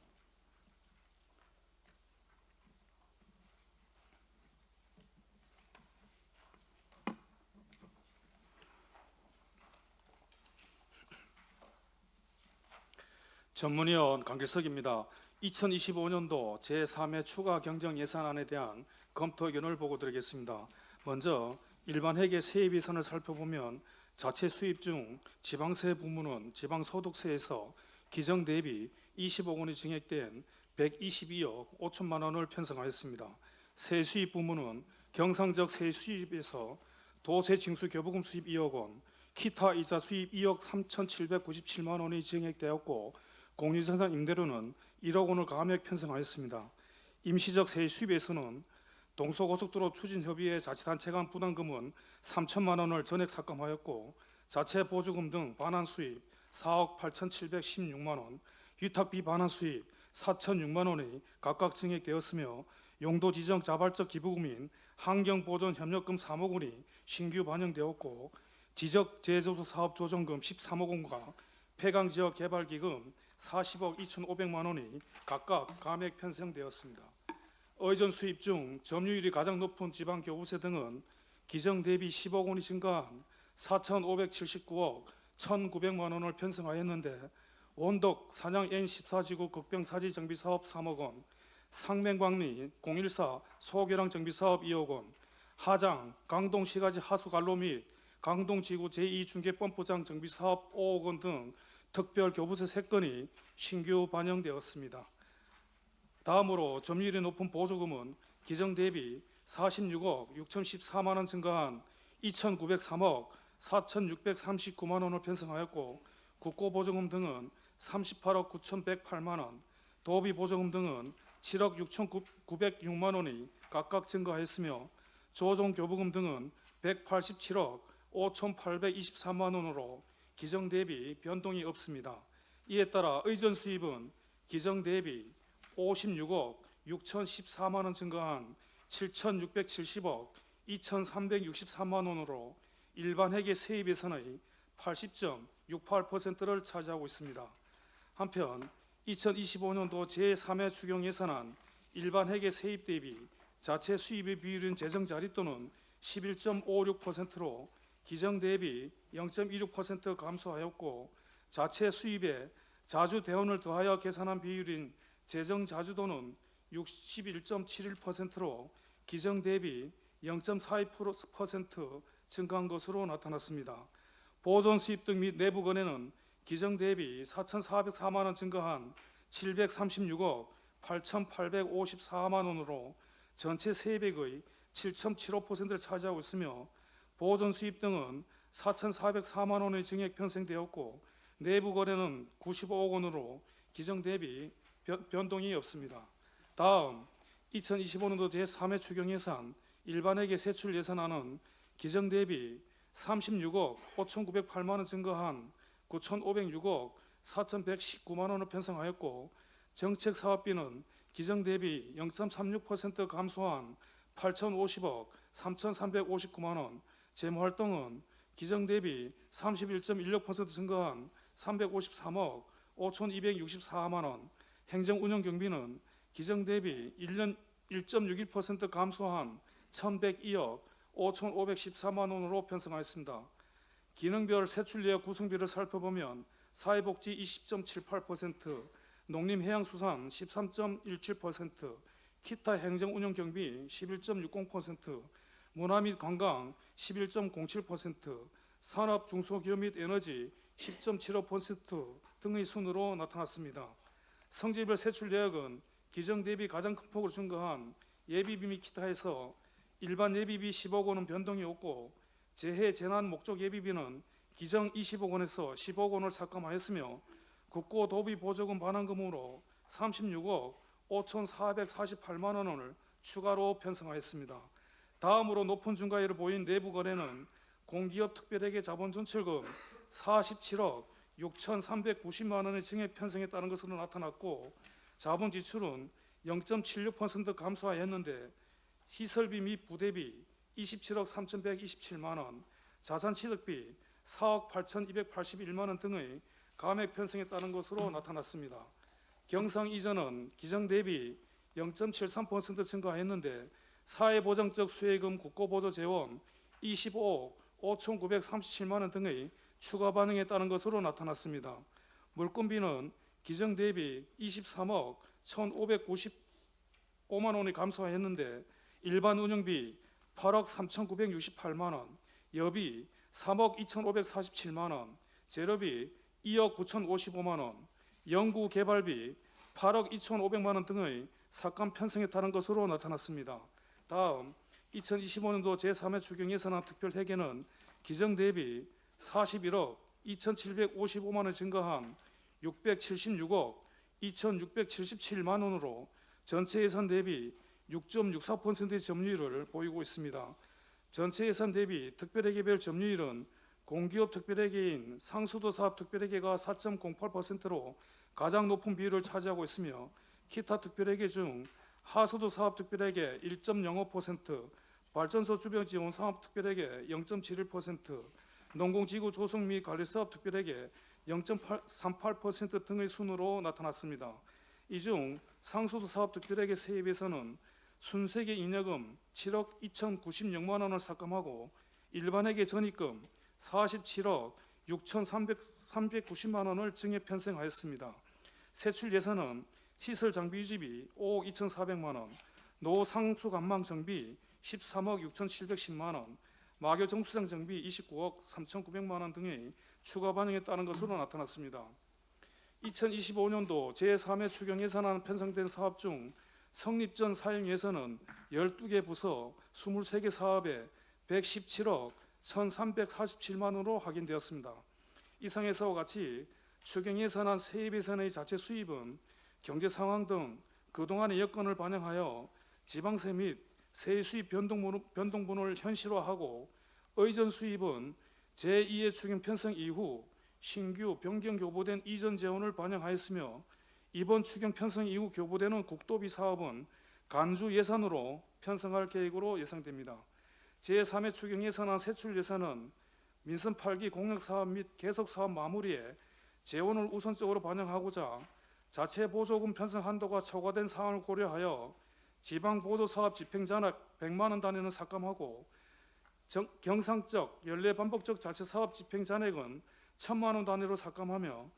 전문위원 강길석입니다. 2025년도 제3회 추가 경정 예산안에 대한 검토 의견을 보고드리겠습니다. 먼저 일반 회계 세입 예산을 살펴보면 자체 수입 중 지방세 부문은 지방소득세에서 기정 대비 20억 원이 증액된 122억 5천만 원을 편성하였습니다. 세수입 부문은 경상적 세수입에서 도세 징수 교부금 수입 2억 원, 기타 이자 수입 2억 3,797만 원이 증액되었고 공유자산 임대료는 1억 원을 감액 편성하였습니다. 임시적 세수입에서는 동서고속도로 추진협의회 자치단체 간 부담금은 3천만 원을 전액 삭감하였고 자체 보조금 등 반환 수입 4억 8,716만 원, 위탁비 반환 수입 4,006만 원이 각각 증액되었으며 용도 지정 자발적 기부금인 환경보존협력금 3억 원이 신규 반영되었고 지적 제조소 사업 조정금 13억 원과 폐강지역 개발기금 40억 2,500만 원이 각각 감액 편성되었습니다. 의전 수입 중 점유율이 가장 높은 지방교부세 등은 기정 대비 10억 원이 증가한 4,579억 1,900만 원을 편성하였는데 원덕 산양 N14지구 극병사지 정비사업 3억 원, 상맹광리 014 소계량 정비사업 2억 원, 하장 강동시가지 하수관로 및 강동지구 제2중계펌프장 정비사업 5억 원 등 특별 교부세 3건이 신규 반영되었습니다. 다음으로 점유율이 높은 보조금은 기정 대비 46억 6,014만 원 증가한 2,903억 4,639만 원을 편성하였고 국고보조금 등은 38억 9,108만 원, 도비보조금 등은 7억 6,906만 원이 각각 증가하였으며 조정교부금 등은 187억 5,823만 원으로 기정 대비 변동이 없습니다. 이에 따라 의전 수입은 기정 대비 56억 6,014만 원 증가한 7,670억 2,363만 원으로 일반 회계 세입 예산의 80.68%를 차지하고 있습니다. 한편 2025년도 제3회 추경 예산안 일반 회계 세입 대비 자체 수입의 비율인 재정 자립도는 11.56%로 기정 대비 0.26% 감소하였고 자체 수입에 자주 대원을 더하여 계산한 비율인 재정 자주도는 61.71%로 기정 대비 0.42% 증가한 것으로 나타났습니다. 보존 수입 등 및 내부 거래는 기정 대비 4,404만 원 증가한 736억 8,854만 원으로 전체 세입액의 7.75%를 차지하고 있으며 보존 수입 등은 4,404만 원의 증액 편성되었고 내부 거래는 95억 원으로 기정 대비 변동이 없습니다. 다음 2025년도 제3회 추경 예산 일반회계 세출 예산안은 기정 대비 36억 5,908만 원 증가한 9,506억 4,119만 원을 편성하였고 정책 사업비는 기정 대비 0.36% 감소한 8,050억 3,359만 원, 재무활동은 기정 대비 31.16% 증가한 353억 5,264만 원, 행정운영 경비는 기정 대비 1.61% 감소한 1,102억 5,514만 원으로 편성하였습니다. 기능별 세출 예약 구성비를 살펴보면 사회복지 20.78%, 농림해양수산 13.17%, 기타 행정운영 경비 11.60%, 문화 및 관광 11.07%, 산업 중소기업 및 에너지 10.75% 등의 순으로 나타났습니다. 성질별 세출 예약은 기정 대비 가장 큰 폭으로 증가한 예비비 및 기타에서 일반 예비비 10억 원은 변동이 없고 재해 재난 목적 예비비는 기정 20억 원에서 10억 원을 삭감하였으며 국고 도비 보조금 반환금으로 36억 5,448만 원을 추가로 편성하였습니다. 다음으로 높은 중과율을 보인 내부 거래는 공기업 특별회계 자본 전출금 47억 6,390만 원의 증액 편성에 따른 것으로 나타났고, 자본 지출은 0.76% 감소하였는데 시설비 및 부대비 27억 3,127만 원, 자산 취득비 4억 8,281만 원 등의 감액 편성에 따른 것으로 나타났습니다. 경상 이전은 기정 대비 0.73% 증가했는데 사회보장적 수혜금 국고보조 재원 25억 5,937만 원 등의 추가 반응에 따른 것으로 나타났습니다. 물건비는 기정 대비 23억 1,595만 원이 감소하였는데 일반 운영비 8억 3,968만 원, 여비 3억 2,547만 원, 재료비 2억 9,055만 원, 연구 개발비 8억 2,500만 원 등의 삭감 편성에 따른 것으로 나타났습니다. 다음 2025년도 제3회 추경 예산안 특별 회계는 기정 대비 41억 2,755만 원 증가한 676억 2,677만 원으로 전체 예산 대비 6.64%의 점유율을 보이고 있습니다. 전체 예산 대비 특별회계별 점유율은 공기업 특별회계인 상수도 사업 특별회계가 4.08%로 가장 높은 비율을 차지하고 있으며, 기타 특별회계 중 하수도 사업 특별회계 1.05%, 발전소 주변 지원 사업 특별회계 0.71%, 농공지구 조성 및 관리 사업 특별회계 0.38% 등의 순으로 나타났습니다. 이 중 상수도 사업 특별회계 세입에서는 순세계 인여금 7억 2,096만 원을 삭감하고 일반회계 전입금 47억 6,390만 원을 증액 편성하였습니다. 세출 예산은 시설 장비 유지비 5억 2,400만 원, 노 상수 관망 정비 13억 6,710만 원, 마교 정수장 정비 29억 3,900만 원 등의 추가 반영에 따른 것으로 나타났습니다. 2025년도 제3회 추경 예산안 편성된 사업 중 성립 전 사용 예산은 12개 부서 23개 사업에 117억 1,347만 원으로 확인되었습니다. 이상에서와 같이 추경 예산안 세입 예산의 자체 수입은 경제 상황 등 그동안의 여건을 반영하여 지방세 및 세의 수입 변동분을 현실화하고, 의전 수입은 제2의 추경 편성 이후 신규 변경 교부된 이전 재원을 반영하였으며, 이번 추경 편성 이후 교부되는 국도비 사업은 간주 예산으로 편성할 계획으로 예상됩니다. 제3회 추경 예산안 세출 예산은 민선 8기 공약사업 및 계속사업 마무리에 재원을 우선적으로 반영하고자 자체 보조금 편성 한도가 초과된 사항을 고려하여 지방보조사업 집행잔액 100만 원 단위는 삭감하고, 경상적 연례 반복적 자체사업 집행잔액은 1,000만 원 단위로 삭감하며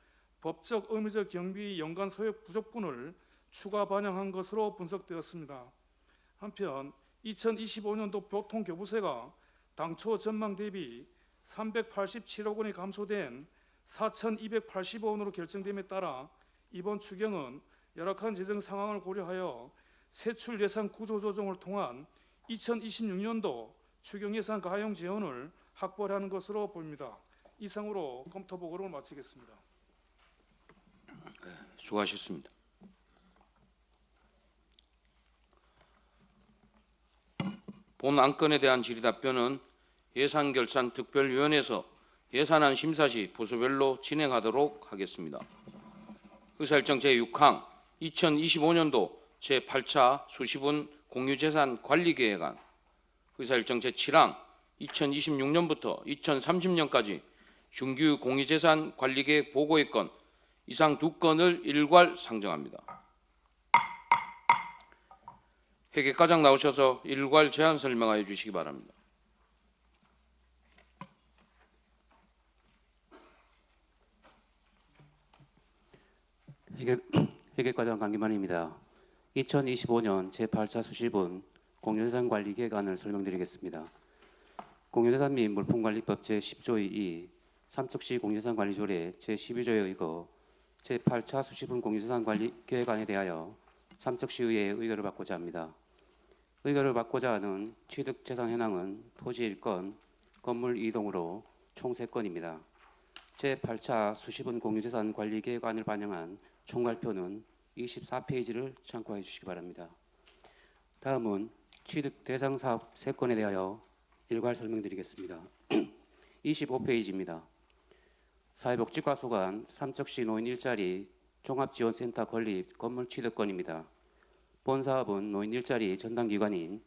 법적 의무적 경비 연간 소요 부족분을 추가 반영한 것으로 분석되었습니다. 한편 2025년도 교통교부세가 당초 전망 대비 387억 원이 감소된 4,280억 원으로 결정됨에 따라 이번 추경은 열악한 재정 상황을 고려하여 세출 예산 구조 조정을 통한 2026년도 추경 예산 가용 재원을 확보하는 것으로 보입니다. 이상으로 검토 보고를 마치겠습니다. 수고하셨습니다. 본 안건에 대한 질의답변은 예산결산특별위원회에서 예산안 심사 시 부서별로 진행하도록 하겠습니다. 의사일정 제6항 2025년도 제8차 수시분 공유재산 관리계획안, 의사일정 제7항 2026년부터 2030년까지 중규 공유재산 관리계획 보고의 건 이상 2건을 일괄 상정합니다. 회계과장 나오셔서 일괄 제안 설명하여 주시기 바랍니다. 회계과장 강기만입니다. 2025년 제8차 수시분 공유재산 관리 계획안을 설명드리겠습니다. 공유재산 및 물품관리법 제10조의 2, 삼척시 공유재산 관리조례 제12조에 의거 제8차 수시분 공유재산 관리 계획안에 대하여 삼척시의회의 의결을 받고자 합니다. 의결을 받고자 하는 취득재산 현황은 토지 1건, 건물 2동으로 총 3건입니다. 제8차 수시분 공유재산 관리 계획안을 반영한 총괄표는 24페이지를 참고해 주시기 바랍니다. 다음은 취득 대상 사업 3건에 대하여 일괄 설명드리겠습니다. 25페이지입니다. 사회복지과소관 삼척시 노인 일자리 종합지원센터 건립 건물 취득건입니다. 본 사업은 노인 일자리 전담기관인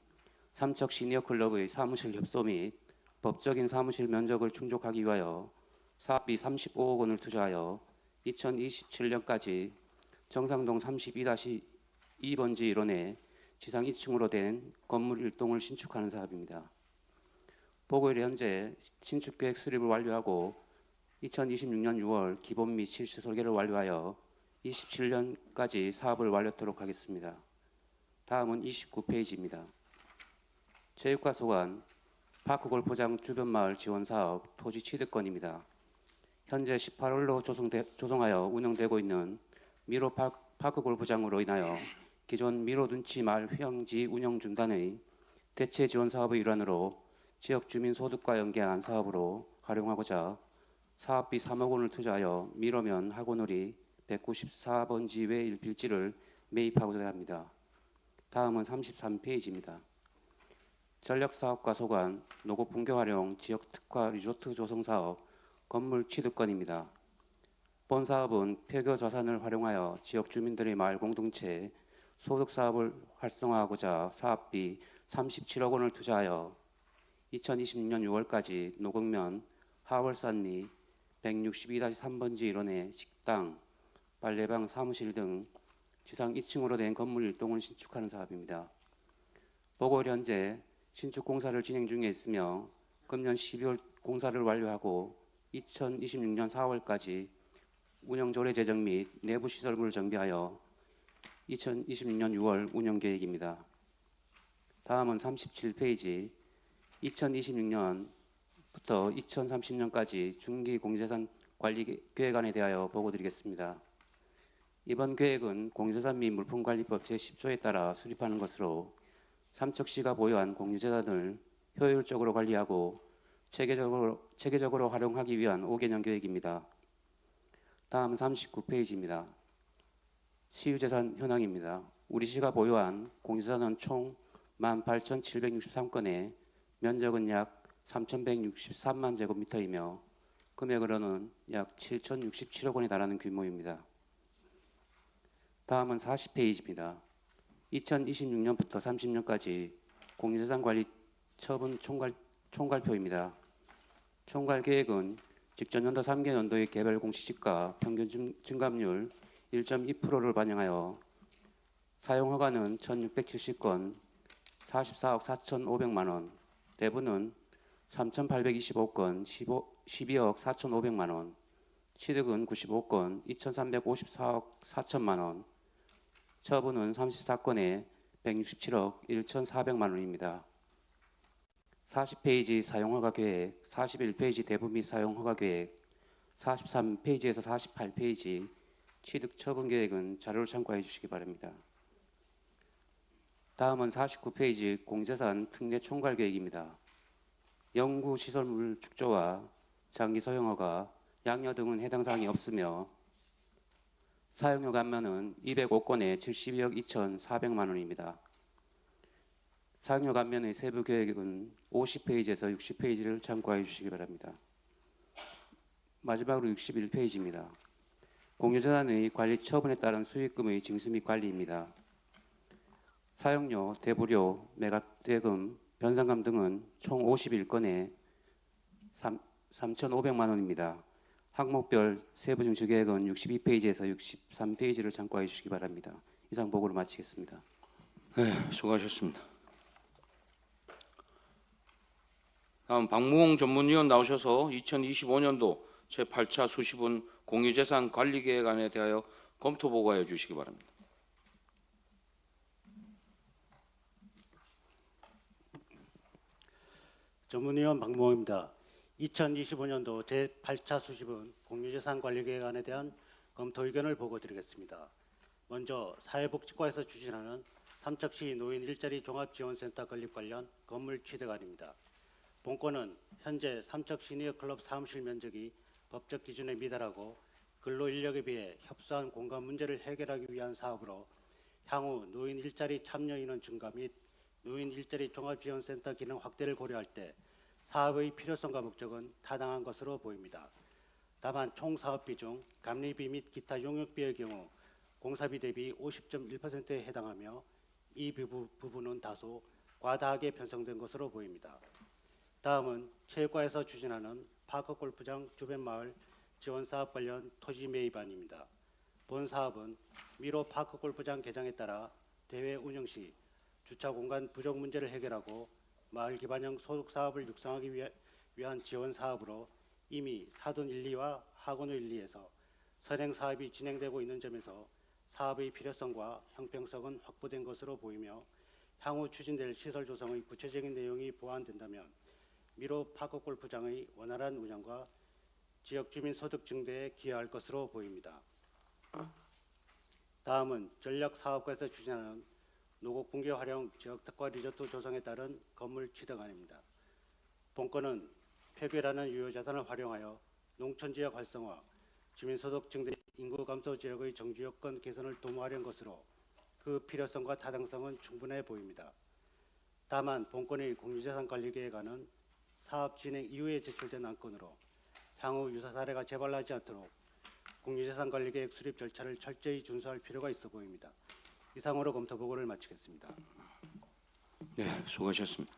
삼척 시니어클럽의 사무실 협소 및 법적인 사무실 면적을 충족하기 위하여 사업비 35억 원을 투자하여 2027년까지 정상동 32-2번지 1원에 지상 2층으로 된 건물 1동을 신축하는 사업입니다. 보고일에 현재 신축계획 수립을 완료하고 2026년 6월 기본 및 실시 설계를 완료하여 27년까지 사업을 완료토록 하겠습니다. 다음은 29페이지입니다. 체육과소관 파크골프장 주변마을 지원사업 토지 취득건입니다. 현재 18홀로 조성하여 운영되고 있는 미로 파크골프장으로 인하여 기존 미로 둔치 마을 휴양지 운영 중단의 대체 지원 사업의 일환으로 지역 주민 소득과 연계한 사업으로 활용하고자 사업비 3억 원을 투자하여 미로면 학원놀이 194번지 외 1필지를 매입하고자 합니다. 다음은 33페이지입니다. 전력사업과 소관 노고 분교 활용 지역 특화 리조트 조성 사업 건물 취득건입니다. 본 사업은 폐교 자산을 활용하여 지역 주민들의 마을 공동체 소득 사업을 활성화하고자 사업비 37억 원을 투자하여 2026년 6월까지 노곡면 하월산리 162-3번지 1원의 식당, 빨래방, 사무실 등 지상 2층으로 된 건물 1동을 신축하는 사업입니다. 보고일 현재 신축 공사를 진행 중에 있으며 금년 12월 공사를 완료하고 2026년 4월까지 운영 조례 제정 및 내부 시설물을 정비하여 2026년 6월 운영 계획입니다. 다음은 37페이지 2026년부터 2030년까지 중기 공유재산 관리 계획안에 대하여 보고드리겠습니다. 이번 계획은 공유재산 및 물품관리법 제10조에 따라 수립하는 것으로 삼척시가 보유한 공유재산을 효율적으로 관리하고 체계적으로 활용하기 위한 5개년 계획입니다. 다음은 39페이지입니다. 시유재산 현황입니다. 우리 시가 보유한 공유재산은 총 18,763건에 면적은 약 3,163만 제곱미터이며 금액으로는 약 7,067억 원에 달하는 규모입니다. 다음은 40페이지입니다. 2026년부터 30년까지 공유재산 관리 처분 총괄표입니다. 총괄 계획은 직전 연도 3개 연도의 개별 공시지가 평균 증감률 1.2%를 반영하여 사용 허가는 1,670건, 44억 4,500만 원, 대부는 3,825건, 12억 4,500만 원, 취득은 95건, 2,354억 4천만 원, 처분은 34건에 167억 1,400만 원입니다. 40페이지 사용허가 계획, 41페이지 대부 및 사용허가 계획, 43페이지에서 48페이지 취득 처분 계획은 자료를 참고해 주시기 바랍니다. 다음은 49페이지 공재산 특례 총괄 계획입니다. 연구 시설물 축조와 장기 소형허가, 양여 등은 해당 사항이 없으며 사용료 감면은 205건에 72억 2,400만 원입니다. 사용료 감면의 세부 계획은 50페이지에서 60페이지를 참고해 주시기 바랍니다. 마지막으로 61페이지입니다. 공유재산의 관리 처분에 따른 수익금의 징수 및 관리입니다. 사용료, 대부료, 매각대금, 변상금 등은 총 51건에 3,500만 원입니다. 항목별 세부 징수 계획은 62페이지에서 63페이지를 참고해 주시기 바랍니다. 이상 보고를 마치겠습니다. 네, 수고하셨습니다. 다음 박무홍 전문위원 나오셔서 2025년도 제8차 수시분 공유재산 관리계획안에 대하여 검토 보고해 주시기 바랍니다. 전문위원 박무홍입니다. 2025년도 제8차 수시분 공유재산 관리계획안에 대한 검토 의견을 보고드리겠습니다. 먼저 사회복지과에서 추진하는 삼척시 노인 일자리 종합지원센터 건립 관련 건물 취득안입니다. 본건은 현재 삼척 시니어클럽 사무실 면적이 법적 기준에 미달하고 근로인력에 비해 협소한 공간 문제를 해결하기 위한 사업으로 향후 노인 일자리 참여 인원 증가 및 노인 일자리 종합지원센터 기능 확대를 고려할 때 사업의 필요성과 목적은 타당한 것으로 보입니다. 다만 총 사업비 중 감리비 및 기타 용역비의 경우 공사비 대비 50.1%에 해당하며 이 부분은 다소 과다하게 편성된 것으로 보입니다. 다음은 체육과에서 추진하는 파크 골프장 주변 마을 지원 사업 관련 토지 매입안입니다. 본 사업은 미로 파크 골프장 개장에 따라 대회 운영 시 주차 공간 부족 문제를 해결하고 마을 기반형 소득 사업을 육성하기 위한 지원 사업으로 이미 사돈 1, 2와 하건우 1, 2에서 선행 사업이 진행되고 있는 점에서 사업의 필요성과 형평성은 확보된 것으로 보이며 향후 추진될 시설 조성의 구체적인 내용이 보완된다면 미로 파크 골프장의 원활한 운영과 지역 주민 소득 증대에 기여할 것으로 보입니다. 다음은 전략 사업과에서 추진하는 노곡 붕괴 활용 지역 특화 리조트 조성에 따른 건물 취득안입니다. 본건은 폐교라는 유효 자산을 활용하여 농촌 지역 활성화, 주민 소득 증대, 인구 감소 지역의 정주 여건 개선을 도모하려는 것으로 그 필요성과 타당성은 충분해 보입니다. 다만 본건의 공유재산 관리 계획안은 사업 진행 이후에 제출된 안건으로 향후 유사 사례가 재발하지 않도록 공유재산 관리 계획 수립 절차를 철저히 준수할 필요가 있어 보입니다. 이상으로 검토 보고를 마치겠습니다. 네, 수고하셨습니다.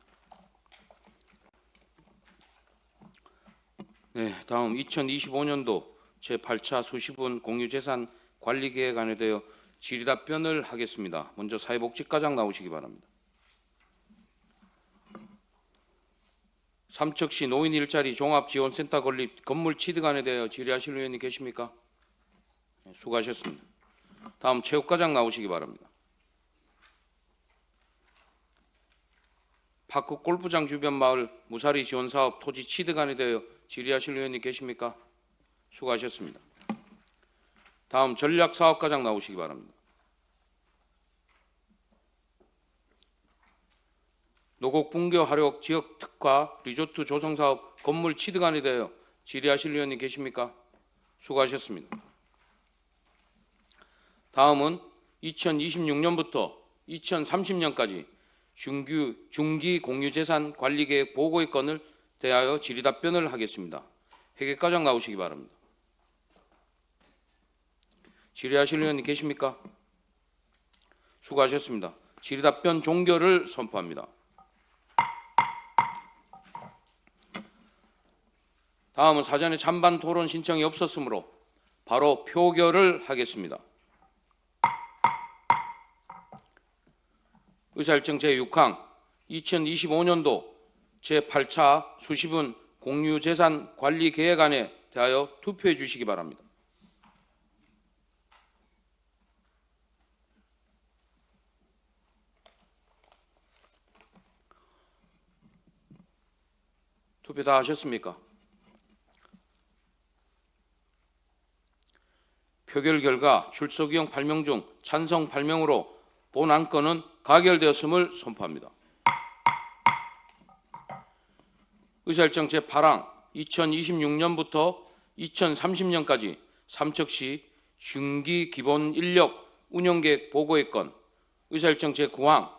네, 다음 2025년도 제8차 수시분 공유재산 관리계획안에 대하여 질의답변을 하겠습니다. 먼저 사회복지과장 나오시기 바랍니다. 삼척시 노인 일자리 종합지원센터 건립 건물 취득안에 대하여 질의하실 의원님 계십니까? 네, 수고하셨습니다. 다음 체육과장 나오시기 바랍니다. 파크 골프장 주변 마을 무사리 지원 사업 토지 취득안에 대하여 질의하실 의원님 계십니까? 수고하셨습니다. 다음 전략사업과장 나오시기 바랍니다. 노곡 붕괴 활용 지역 특화 리조트 조성 사업 건물 취득안에 대하여 질의하실 의원님 계십니까? 수고하셨습니다. 다음은 2026년부터 2030년까지 중기 공유재산 관리계획 보고의 건을 대하여 질의답변을 하겠습니다. 회계과장 나오시기 바랍니다. 질의하실 의원님 계십니까? 수고하셨습니다. 질의답변 종결을 선포합니다. 다음은 사전에 찬반 토론 신청이 없었으므로 바로 표결을 하겠습니다. 의사일정 제6항 2025년도 제8차 수시분 공유재산 관리계획안에 대하여 투표해 주시기 바랍니다. 투표 다 하셨습니까? 표결 결과 출석 의원 8명 중 찬성 8명으로 본 안건은 가결되었음을 선포합니다. 의사일정 제8항 2026년부터 2030년까지 삼척시 중기 기본 인력 운영계획 보고의 건, 의사일정 제9항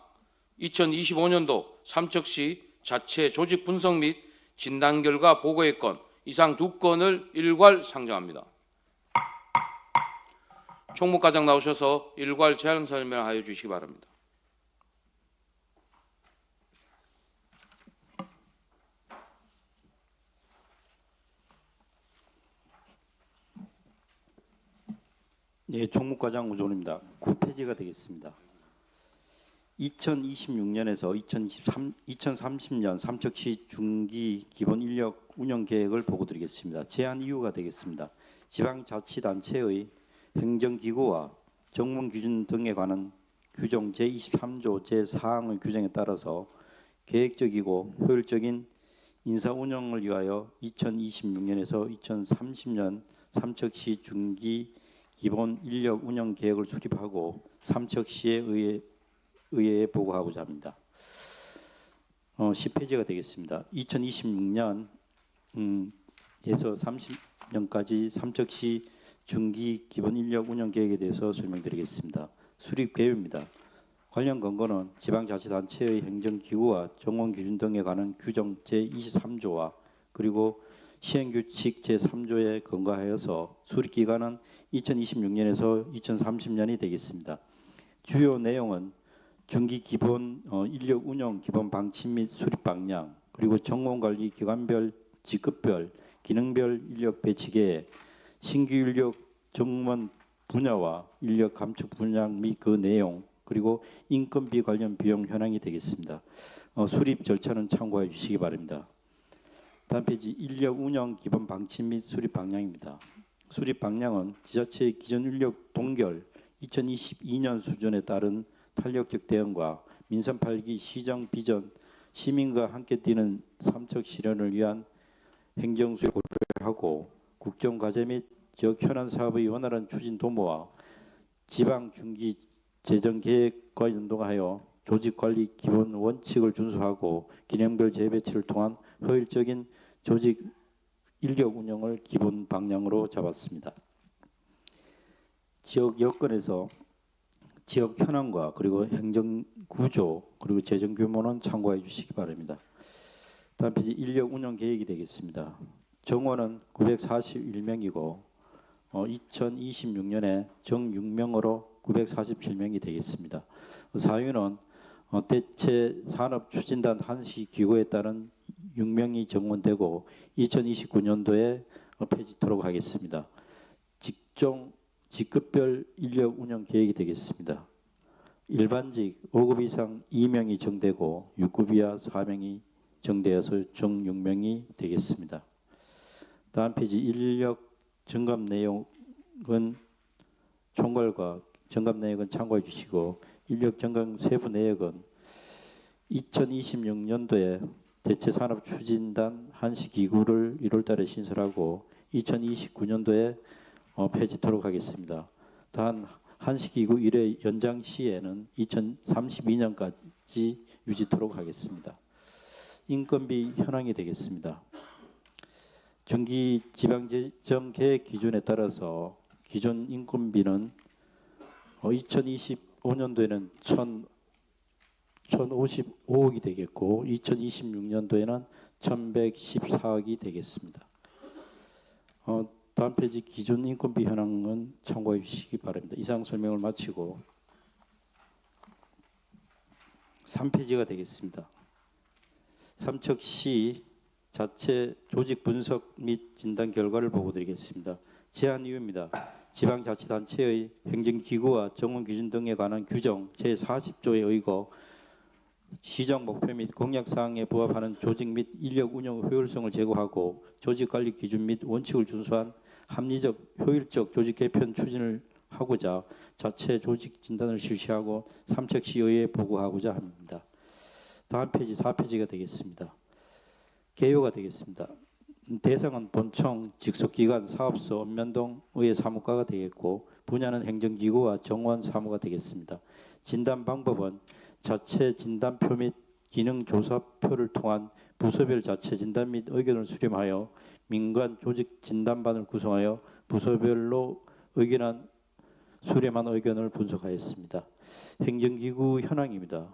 2025년도 삼척시 자체 조직 분석 및 진단 결과 보고의 건, 이상 두 건을 일괄 상정합니다. 총무과장 나오셔서 일괄 제안 설명하여 주시기 바랍니다. 네, 총무과장 우존입니다. 9페이지가 되겠습니다. 2026년에서 2030년 삼척시 중기 기본 인력 운영 계획을 보고드리겠습니다. 제안 이유가 되겠습니다. 지방자치단체의 행정기구와 정문 기준 등에 관한 규정 제23조 제4항의 규정에 따라서 계획적이고 효율적인 인사 운영을 위하여 2026년에서 2030년 삼척시 중기 기본 인력 운영 계획을 수립하고 삼척시에 의회에 보고하고자 합니다. 10페이지가 되겠습니다. 2026년에서 30년까지 삼척시 중기 기본 인력 운영 계획에 대해서 설명드리겠습니다. 수립 계획입니다. 관련 권고는 지방자치단체의 행정기구와 정원 기준 등에 관한 규정 제23조와 그리고 시행규칙 제3조에 근거하여서 수립기간은 2026년에서 2030년이 되겠습니다. 주요 내용은 중기 기본 인력 운영 기본 방침 및 수립 방향, 그리고 정원관리 기관별 직급별 기능별 인력 배치 계획, 신규 인력 정원 분야와 인력 감축 분양 및 그 내용, 그리고 인건비 관련 비용 현황이 되겠습니다. 수립 절차는 참고해 주시기 바랍니다. 다음 페이지 인력 운영 기본 방침 및 수립 방향입니다. 수립 방향은 지자체의 기존 인력 동결 2022년 수준에 따른 탄력적 대응과 민선 8기 시정 비전 시민과 함께 뛰는 삼척 실현을 위한 행정수를 고려하고 국정과제 및 지역 현안 사업의 원활한 추진 도모와 지방 중기 재정 계획과 연동하여 조직 관리 기본 원칙을 준수하고 기능별 재배치를 통한 효율적인 조직 인력 운영을 기본 방향으로 잡았습니다. 지역 여건에서 지역 현황과 그리고 행정 구조 그리고 재정 규모는 참고해 주시기 바랍니다. 다음 페이지 인력 운영 계획이 되겠습니다. 정원은 941명이고 2026년에 정 6명으로 947명이 되겠습니다. 사유는 대체 산업 추진단 한시 기구에 따른 6명이 정원되고 2029년도에 폐지토록 하겠습니다. 직종 직급별 인력 운영 계획이 되겠습니다. 일반직 5급 이상 2명이 정되고 6급 이하 4명이 정되어서 정 6명이 되겠습니다. 다음 페이지 인력 정감 내용은 총괄과 정감 내역은 참고해 주시고 인력 정감 세부 내역은 2026년도에 대체산업추진단 한시기구를 1월달에 신설하고 2029년도에 폐지토록 하겠습니다. 단 한시기구 1회 연장 시에는 2032년까지 유지토록 하겠습니다. 인건비 현황이 되겠습니다. 중기 지방재정 계획 기준에 따라서 기존 인건비는 2025년도에는 1,055억이 되겠고 2026년도에는 1,114억이 되겠습니다. 다음 페이지 기존 인건비 현황은 참고해 주시기 바랍니다. 이상 설명을 마치고 3페이지가 되겠습니다. 삼척시 자체 조직 분석 및 진단 결과를 보고드리겠습니다. 제안 이유입니다. 지방자치단체의 행정기구와 정원기준 등에 관한 규정 제40조에 의거 시정 목표 및 공약사항에 부합하는 조직 및 인력 운영 효율성을 제고하고 조직관리 기준 및 원칙을 준수한 합리적 효율적 조직 개편 추진을 하고자 자체 조직 진단을 실시하고 삼척시의회에 보고하고자 합니다. 다음 페이지 4페이지가 되겠습니다. 개요가 되겠습니다. 대상은 본청, 직속기관, 사업소, 읍면동 의회 사무과가 되겠고 분야는 행정기구와 정원 사무가 되겠습니다. 진단 방법은 자체 진단표 및 기능조사표를 통한 부서별 자체 진단 및 의견을 수렴하여 민관 조직 진단반을 구성하여 부서별로 의견한 수렴한 의견을 분석하였습니다. 행정기구 현황입니다.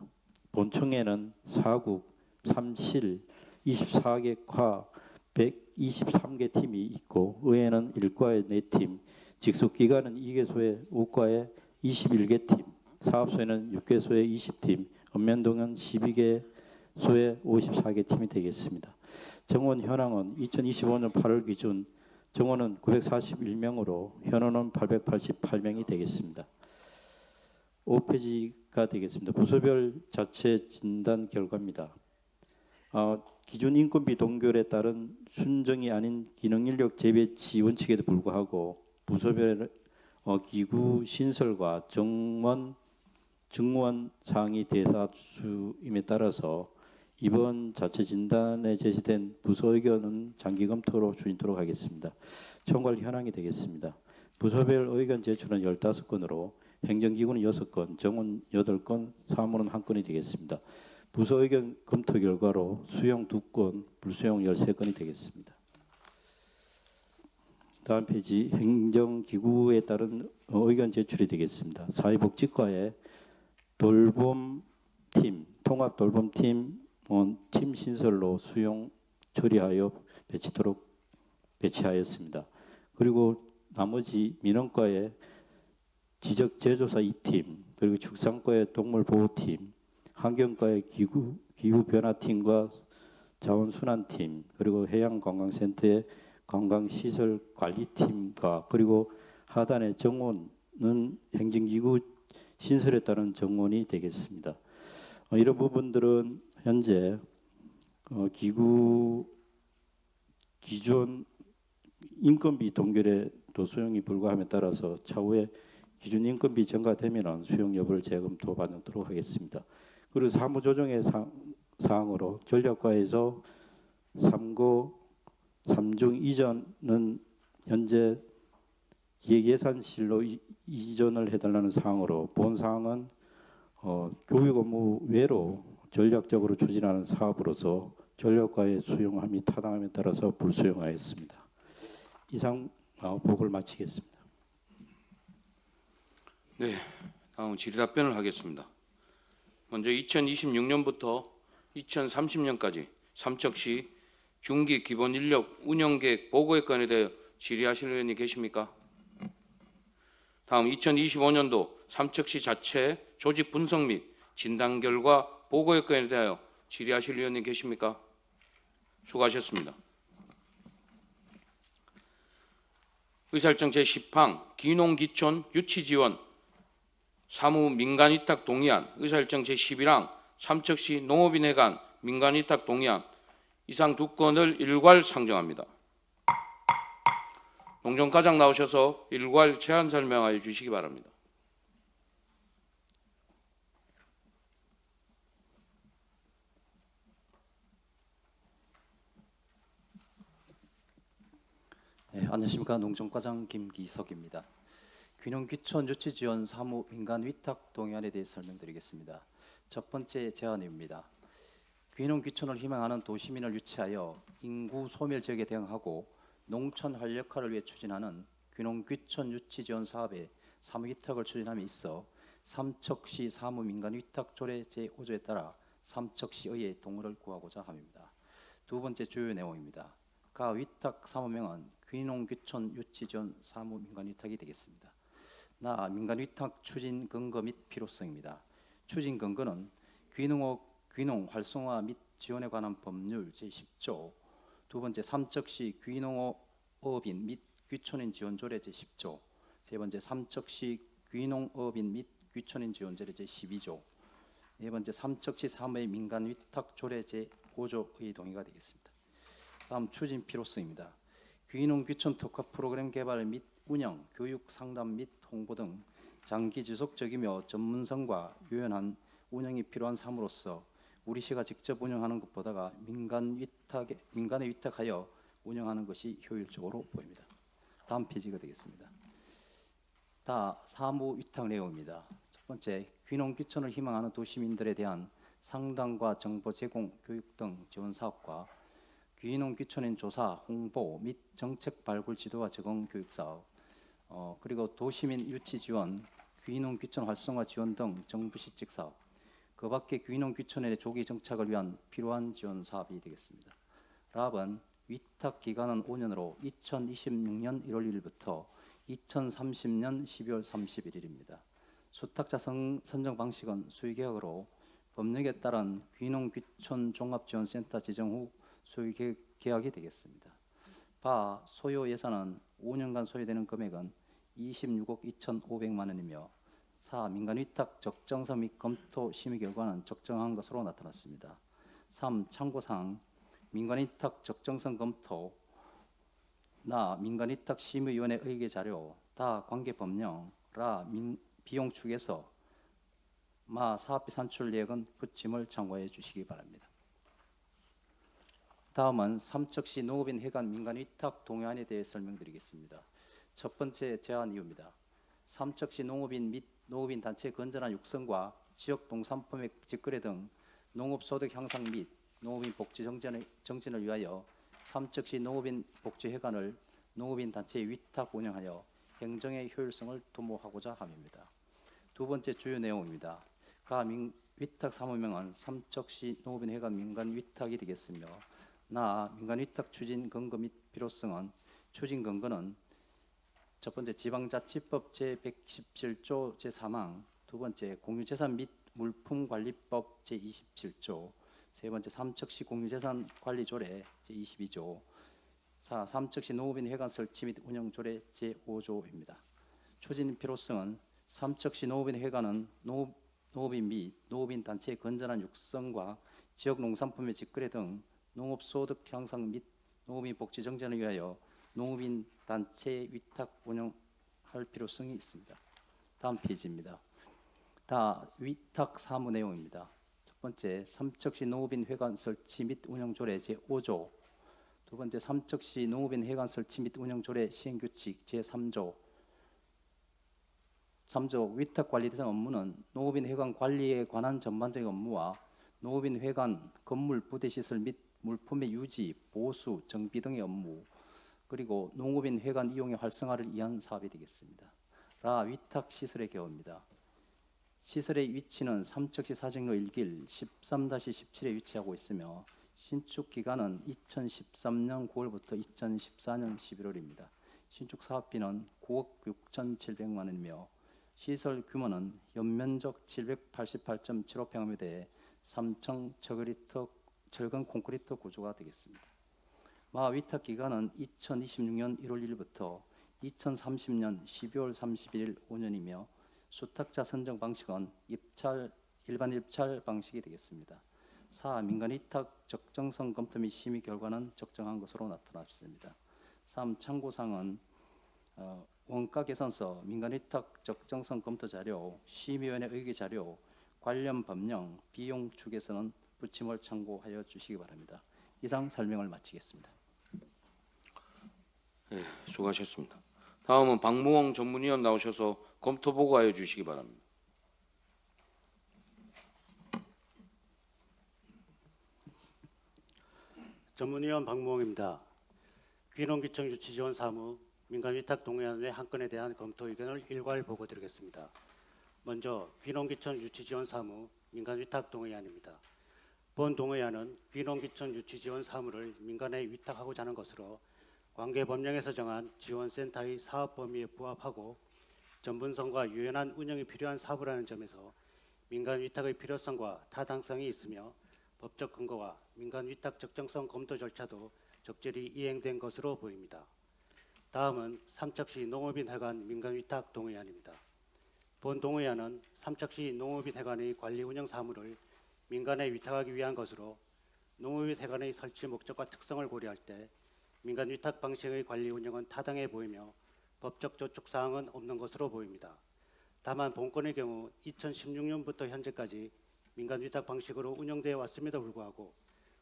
본청에는 4국, 3실, 24개 과 123개 팀이 있고 의회는 1과에 4팀, 직속기관은 2개소에 5과에 21개 팀, 사업소에는 6개소에 20팀, 읍면동은 12개소에 54개 팀이 되겠습니다. 정원 현황은 2025년 8월 기준 정원은 941명으로 현원은 888명이 되겠습니다. 5페이지가 되겠습니다. 부서별 자체 진단 결과입니다. 기준 인건비 동결에 따른 순정이 아닌 기능인력 재배치 원칙에도 불구하고 부서별 기구 신설과 정원 증원 사항이 대다수임에 따라서 이번 자체 진단에 제시된 부서 의견은 장기 검토로 추진토록 하겠습니다. 총괄 현황이 되겠습니다. 부서별 의견 제출은 15건으로 행정기구는 6건, 정원 8건, 사무는 1건이 되겠습니다. 부서 의견 검토 결과로 수용 2건, 불수용 13건이 되겠습니다. 다음 페이지 행정기구에 따른 의견 제출이 되겠습니다. 사회복지과에 돌봄팀, 통합 돌봄팀 팀 신설로 수용 처리하여 배치하였습니다. 그리고 나머지 민원과의 지적 제조사 2팀, 그리고 축산과의 동물 보호팀, 환경과의 기후 변화팀과 자원순환팀, 그리고 해양관광센터의 관광시설 관리팀과 그리고 하단의 정원은 행정기구 신설에 따른 정원이 되겠습니다. 이런 부분들은 현재 기존 인건비 동결에 또 수용이 불가함에 따라서 차후에 기준 인건비 증가되면 수용 여부를 재검토 받도록 하겠습니다. 그리고 사무조정의 사항으로 전략과에서 3고 3중 이전은 현재 기획예산실로 이전을 해달라는 사항으로 본 사항은 교육 업무 외로 전략적으로 추진하는 사업으로서 전략과의 수용함이 타당함에 따라서 불수용하였습니다. 이상 보고를 마치겠습니다. 네, 다음 질의답변을 하겠습니다. 먼저 2026년부터 2030년까지 삼척시 중기 기본 인력 운영계획 보고의 건에 대해 질의하실 의원이 계십니까? 다음 2025년도 삼척시 자체 조직 분석 및 진단 결과 보고의 건에 대하여 질의하실 의원님 계십니까? 수고하셨습니다. 의사일정 제10항 귀농귀촌 유치지원 사무 민간위탁 동의안, 의사일정 제11항 삼척시 농업인회관 민간위탁 동의안 이상 두 건을 일괄 상정합니다. 농정과장 나오셔서 일괄 제안 설명하여 주시기 바랍니다. 네, 안녕하십니까. 농정과장 김기석입니다. 귀농귀촌 유치지원 사무 민간 위탁 동의안에 대해 설명드리겠습니다. 첫 번째 제안입니다. 귀농귀촌을 희망하는 도시민을 유치하여 인구 소멸 지역에 대응하고 농촌 활력화를 위해 추진하는 귀농귀촌 유치지원 사업의 사무 위탁을 추진함에 있어 삼척시 사무 민간 위탁 조례 제5조에 따라 삼척시의회 동의를 구하고자 합니다. 두 번째 주요 내용입니다. 가 위탁 사무명은 귀농귀촌 유치지원 사무 민간 위탁이 되겠습니다. 나 민간 위탁 추진 근거 및 필요성입니다. 추진 근거는 귀농 활성화 및 지원에 관한 법률 제10조, 두 번째 삼척시 귀농어업인 및 귀촌인 지원조례 제10조, 세 번째 삼척시 귀농어업인 및 귀촌인 지원조례 제12조, 네 번째 삼척시 사무의 민간 위탁 조례 제5조의 동의가 되겠습니다. 다음 추진 필요성입니다. 귀농 귀촌 특화 프로그램 개발 및 운영, 교육 상담 및 홍보 등 장기 지속적이며 전문성과 유연한 운영이 필요한 사무로서 우리 시가 직접 운영하는 것보다가 민간에 위탁하여 운영하는 것이 효율적으로 보입니다. 다음 페이지가 되겠습니다. 다 사무 위탁 내용입니다. 첫 번째, 귀농 귀촌을 희망하는 도시민들에 대한 상담과 정보 제공, 교육 등 지원 사업과 귀농 귀촌인 조사, 홍보 및 정책 발굴 지도와 적응 교육 사업, 그리고 도시민 유치 지원, 귀농 귀촌 활성화 지원 등 정부 시책 사업, 그 밖에 귀농 귀촌의 조기 정착을 위한 필요한 지원 사업이 되겠습니다. 랍은 위탁 기간은 5년으로 2026년 1월 1일부터 2030년 12월 31일입니다. 수탁자 선정 방식은 수의계약으로 법령에 따른 귀농 귀촌 종합지원센터 지정 후 소유계약이 되겠습니다. 바 소요 예산은 5년간 소요되는 금액은 26억 2,500만 원이며 4. 민간 위탁 적정성 및 검토 심의 결과는 적정한 것으로 나타났습니다. 3. 참고사항 민간 위탁 적정성 검토 나 민간 위탁 심의위원회 의계 자료 다 관계 법령 라 비용 축에서 마 사업비 산출 내역은 부침을 참고해 주시기 바랍니다. 다음은 삼척시 농업인 회관 민간 위탁 동의안에 대해 설명드리겠습니다. 첫 번째 제안 이유입니다. 삼척시 농업인 및 농업인 단체 건전한 육성과 지역 농산품의 직거래 등 농업소득 향상 및 농업인 복지 정진을 위하여 삼척시 농업인 복지회관을 농업인 단체에 위탁 운영하여 행정의 효율성을 도모하고자 함입니다. 두 번째 주요 내용입니다. 위탁 사무명은 삼척시 농업인회관 민간 위탁이 되겠으며 나 민간 위탁 추진 근거 및 필요성은 추진 근거는 첫 번째 지방자치법 제117조 제3항, 두 번째 공유재산 및 물품관리법 제27조, 세 번째 삼척시 공유재산 관리조례 제22조, 4. 삼척시 농업인 회관 설치 및 운영 조례 제5조입니다. 추진 필요성은 삼척시 농업인 회관은 농업인 및 농업인 단체의 건전한 육성과 지역 농산품의 직거래 등 농업소득 향상 및 농업인 복지 정전을 위하여 농업인 단체 위탁 운영할 필요성이 있습니다. 다음 페이지입니다. 다 위탁 사무 내용입니다. 첫 번째, 삼척시 농업인 회관 설치 및 운영 조례 제5조, 두 번째, 삼척시 농업인 회관 설치 및 운영 조례 시행 규칙 제3조. 3조 위탁 관리 대상 업무는 농업인 회관 관리에 관한 전반적인 업무와 농업인 회관 건물 부대 시설 및 물품의 유지, 보수, 정비 등의 업무, 그리고 농업인 회관 이용의 활성화를 위한 사업이 되겠습니다. 라 위탁 시설의 개요입니다. 시설의 위치는 삼척시 사직로 1길 13-17에 위치하고 있으며 신축 기간은 2013년 9월부터 2014년 11월입니다. 신축 사업비는 9억 6,700만 원이며 시설 규모는 연면적 788.75평미대에 3층 철근 콘크리트 구조가 되겠습니다. 마 위탁 기간은 2026년 1월 1일부터 2030년 12월 31일 5년이며 수탁자 선정 방식은 일반 입찰 방식이 되겠습니다. 4. 민간 위탁 적정성 검토 및 심의 결과는 적정한 것으로 나타났습니다. 3. 참고사항은 원가 계산서, 민간 위탁 적정성 검토 자료, 심의위원회 의결 자료, 관련 법령, 비용 추계서는 부침을 참고하여 주시기 바랍니다. 이상 설명을 마치겠습니다. 네, 수고하셨습니다. 다음은 박무홍 전문위원 나오셔서 검토 보고하여 주시기 바랍니다. 전문위원 박무홍입니다. 귀농귀청 유치지원 사무 민간위탁 동의안의 한 건에 대한 검토 의견을 일괄 보고드리겠습니다. 먼저 귀농귀청 유치지원 사무 민간위탁 동의안입니다. 본 동의안은 귀농귀청 유치지원 사무를 민간에 위탁하고자 하는 것으로 관계법령에서 정한 지원센터의 사업 범위에 부합하고 전문성과 유연한 운영이 필요한 사업이라는 점에서 민간 위탁의 필요성과 타당성이 있으며 법적 근거와 민간 위탁 적정성 검토 절차도 적절히 이행된 것으로 보입니다. 다음은 삼척시 농업인 회관 민간 위탁 동의안입니다. 본 동의안은 삼척시 농업인 회관의 관리 운영 사무를 민간에 위탁하기 위한 것으로 농업인 회관의 설치 목적과 특성을 고려할 때 민간 위탁 방식의 관리 운영은 타당해 보이며 법적 저촉 사항은 없는 것으로 보입니다. 다만 본건의 경우 2016년부터 현재까지 민간 위탁 방식으로 운영되어 왔음에도 불구하고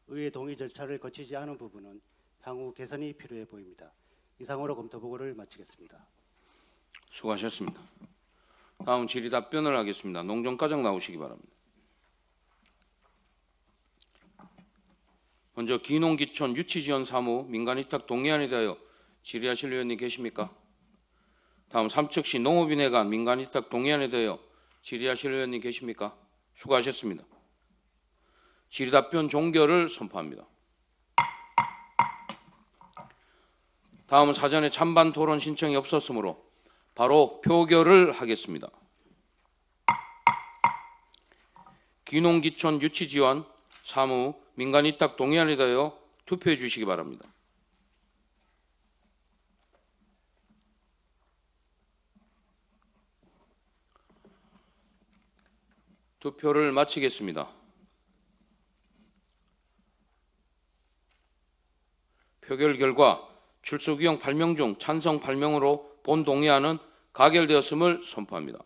의회 동의 절차를 거치지 않은 부분은 향후 개선이 필요해 보입니다. 이상으로 검토 보고를 마치겠습니다. 수고하셨습니다. 다음 질의 답변을 하겠습니다. 농정과장 나오시기 바랍니다. 먼저 귀농귀촌 유치지원 사무 민간위탁 동의안에 대하여 질의하실 의원님 계십니까? 다음 삼척시 농업인회관 민간위탁 동의안에 대하여 질의하실 의원님 계십니까? 수고하셨습니다. 질의 답변 종결을 선포합니다. 다음은 사전에 찬반 토론 신청이 없었으므로 바로 표결을 하겠습니다. 귀농귀촌 유치지원 사무 민간위탁 동의안에 대하여 투표해 주시기 바랍니다. 투표를 마치겠습니다. 표결 결과 출석 의원 8명 중 찬성 8명으로 본 동의안은 가결되었음을 선포합니다.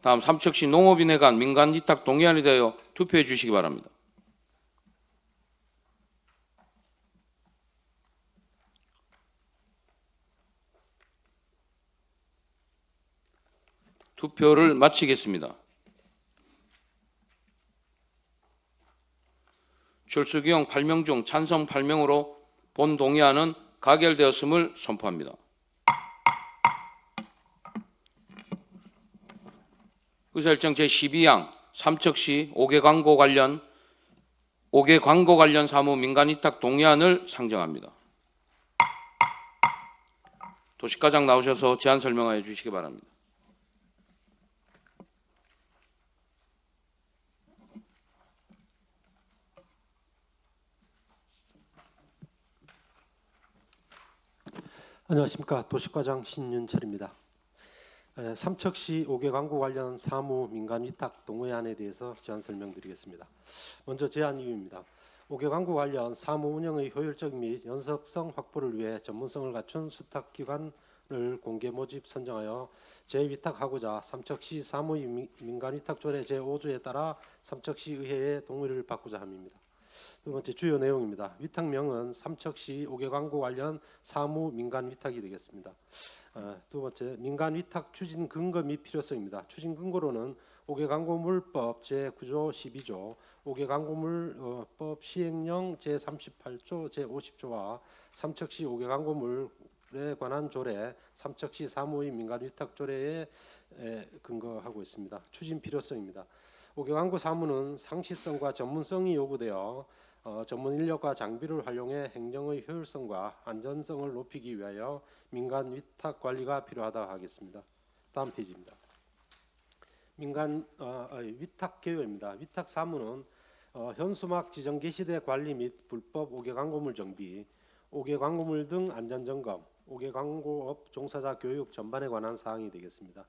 다음 삼척시 농업인회관 민간위탁 동의안에 대하여 투표해 주시기 바랍니다. 투표를 마치겠습니다. 출석 의원 8명 중 찬성 8명으로 본 동의안은 가결되었음을 선포합니다. 의사일정 제12항 삼척시 5개 광고 관련 사무 민간 위탁 동의안을 상정합니다. 도시과장 나오셔서 제안 설명하여 주시기 바랍니다. 안녕하십니까. 도시과장 신윤철입니다. 삼척시 5개 광고 관련 사무 민간 위탁 동의안에 대해서 제안 설명드리겠습니다. 먼저 제안 이유입니다. 5개 광고 관련 사무 운영의 효율적 및 연속성 확보를 위해 전문성을 갖춘 수탁기관을 공개 모집 선정하여 재위탁하고자 삼척시 사무의 민간 위탁 조례 제5조에 따라 삼척시 의회의 동의를 받고자 합니다. 두 번째 주요 내용입니다. 위탁명은 삼척시 5개 광고 관련 사무 민간 위탁이 되겠습니다. 두 번째 민간 위탁 추진 근거 및 필요성입니다. 추진 근거로는 5개 광고물법 제9조 12조, 5개 광고물법 시행령 제38조 제50조와 삼척시 5개 광고물에 관한 조례, 삼척시 사무의 민간 위탁 조례에 근거하고 있습니다. 추진 필요성입니다. 5개 광고 사무는 상시성과 전문성이 요구되어 전문 인력과 장비를 활용해 행정의 효율성과 안전성을 높이기 위하여 민간 위탁 관리가 필요하다 하겠습니다. 다음 페이지입니다. 민간 위탁 개요입니다. 위탁 사무는 현수막 지정 게시대 관리 및 불법 5개 광고물 정비, 5개 광고물 등 안전 점검, 5개 광고업 종사자 교육 전반에 관한 사항이 되겠습니다.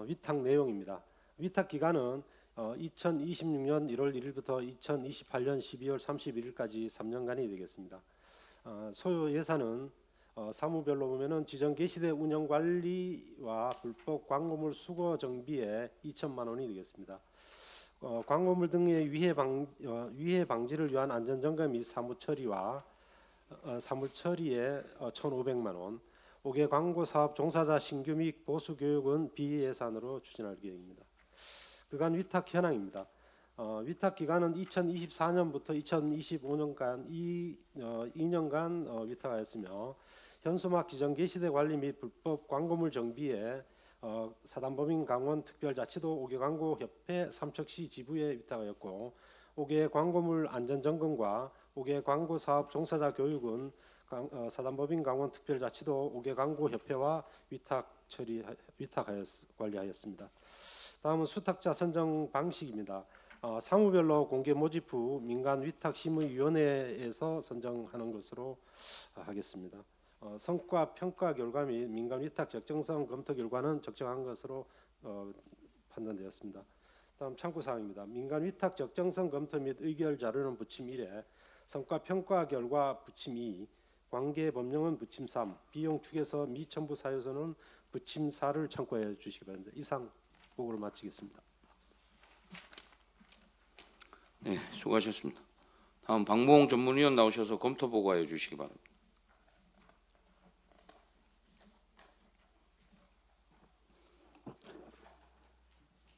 위탁 내용입니다. 위탁 기간은 2026년 1월 1일부터 2028년 12월 31일까지 3년간이 되겠습니다. 소요 예산은 사무별로 보면은 지정 게시대 운영 관리와 불법 광고물 수거 정비에 2천만 원이 되겠습니다. 광고물 등의 위해 방지를 위한 안전 점검 및 사무 처리에 1,500만 원. 5개 광고 사업 종사자 신규 및 보수 교육은 비예산으로 추진할 계획입니다. 그간 위탁 현황입니다. 위탁 기간은 2024년부터 2025년간 2년간 위탁하였으며 현수막 지정 게시대 관리 및 불법 광고물 정비에 사단법인 강원 특별자치도 5개 광고 협회 삼척시 지부에 위탁하였고 5개 광고물 안전 점검과 5개 광고 사업 종사자 교육은 사단법인 강원 특별자치도 5개 광고 협회와 관리하였습니다. 다음은 수탁자 선정 방식입니다. 사무별로 공개 모집 후 민간 위탁 심의위원회에서 선정하는 것으로 하겠습니다. 성과 평가 결과 및 민간 위탁 적정성 검토 결과는 적정한 것으로 판단되었습니다. 다음 참고 사항입니다. 민간 위탁 적정성 검토 및 의결 자료는 부침 1에, 성과 평가 결과 부침 2, 관계 법령은 부침 3, 비용 축에서 미첨부 사유서는 부침 4를 참고해 주시기 바랍니다. 이상 보고를 마치겠습니다. 네, 수고하셨습니다. 다음 박무홍 전문위원 나오셔서 검토 보고해 주시기 바랍니다.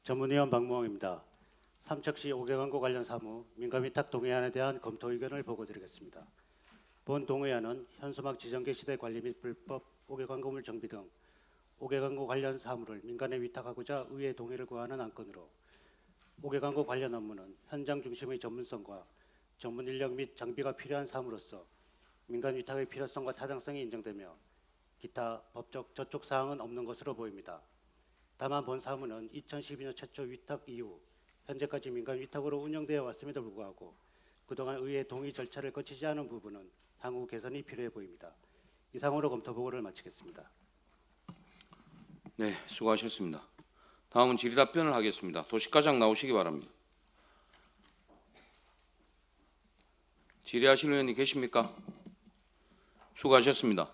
전문위원 박무홍입니다. 삼척시 5개 광고 관련 사무 민간 위탁 동의안에 대한 검토 의견을 보고드리겠습니다. 본 동의안은 현수막 지정 게시대 관리 및 불법 5개 광고물 정비 등 5개 광고 관련 사무를 민간에 위탁하고자 의회 동의를 구하는 안건으로 5개 광고 관련 업무는 현장 중심의 전문성과 전문 인력 및 장비가 필요한 사무로서 민간 위탁의 필요성과 타당성이 인정되며 기타 법적 저촉 사항은 없는 것으로 보입니다. 다만 본 사무는 2012년 최초 위탁 이후 현재까지 민간 위탁으로 운영되어 왔음에도 불구하고 그동안 의회 동의 절차를 거치지 않은 부분은 향후 개선이 필요해 보입니다. 이상으로 검토 보고를 마치겠습니다. 네, 수고하셨습니다. 다음은 질의답변을 하겠습니다. 도시과장 나오시기 바랍니다. 질의하실 의원이 계십니까? 수고하셨습니다.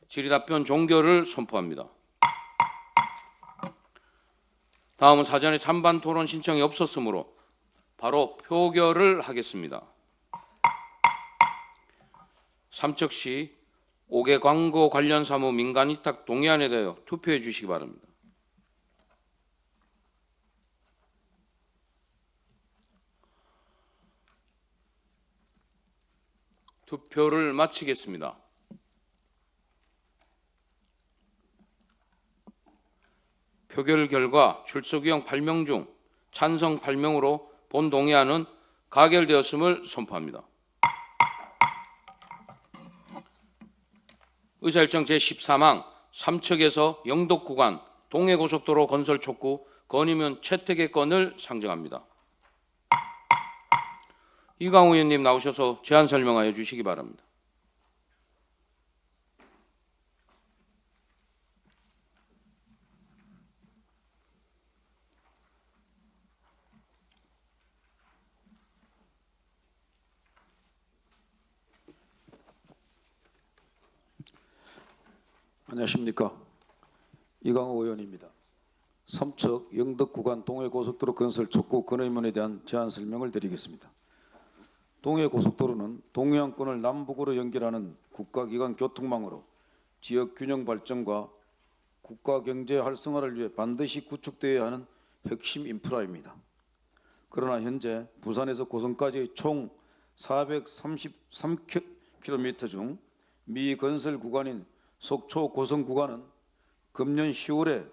질의답변 종결을 선포합니다. 다음은 사전에 찬반 토론 신청이 없었으므로 바로 표결을 하겠습니다. 삼척시 5개 광고 관련 사무 민간 위탁 동의안에 대하여 투표해 주시기 바랍니다. 투표를 마치겠습니다. 표결 결과 출석 의원 8명 중 찬성 8명으로 본 동의안은 가결되었음을 선포합니다. 의사일정 제13항 삼척에서 영덕 구간 동해고속도로 건설 촉구 건의문 채택의 건을 상정합니다. 이강우 의원님 나오셔서 제안 설명하여 주시기 바랍니다. 안녕하십니까. 이강호 의원입니다. 삼척 영덕 구간 동해고속도로 건설 촉구 건의문에 대한 제안 설명을 드리겠습니다. 동해고속도로는 동해안권을 남북으로 연결하는 국가기관 교통망으로 지역 균형 발전과 국가 경제 활성화를 위해 반드시 구축되어야 하는 핵심 인프라입니다. 그러나 현재 부산에서 고성까지의 총 433km 중 미건설 구간인 속초 고성 구간은 금년 10월에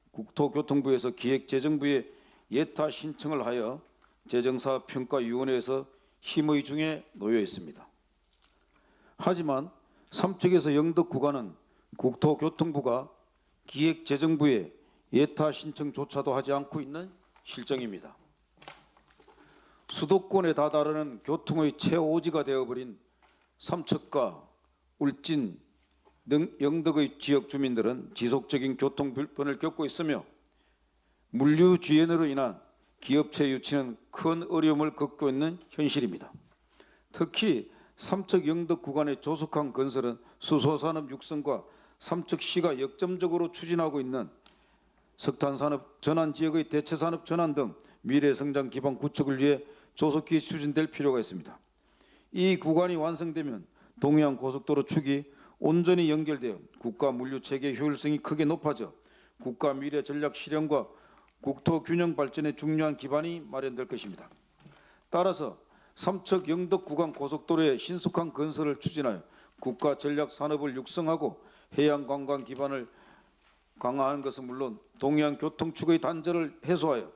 국토교통부에서 기획재정부에 예타 신청을 하여 재정사업평가위원회에서 심의 중에 놓여 있습니다. 하지만 삼척에서 영덕 구간은 국토교통부가 기획재정부에 예타 신청조차도 하지 않고 있는 실정입니다. 수도권에 다다르는 교통의 최오지가 되어버린 삼척과 울진, 영덕의 지역 주민들은 지속적인 교통 불편을 겪고 있으며 물류 지연으로 인한 기업체 유치는 큰 어려움을 겪고 있는 현실입니다. 특히 삼척 영덕 구간의 조속한 건설은 수소산업 육성과 삼척시가 역점적으로 추진하고 있는 석탄산업 전환 지역의 대체산업 전환 등 미래성장 기반 구축을 위해 조속히 추진될 필요가 있습니다. 이 구간이 완성되면 동해안 고속도로 축이 온전히 연결되어 국가 물류체계 효율성이 크게 높아져 국가 미래 전략 실현과 국토 균형 발전에 중요한 기반이 마련될 것입니다. 따라서 삼척 영덕 구간 고속도로의 신속한 건설을 추진하여 국가 전략 산업을 육성하고 해양 관광 기반을 강화하는 것은 물론 동해안 교통축의 단절을 해소하여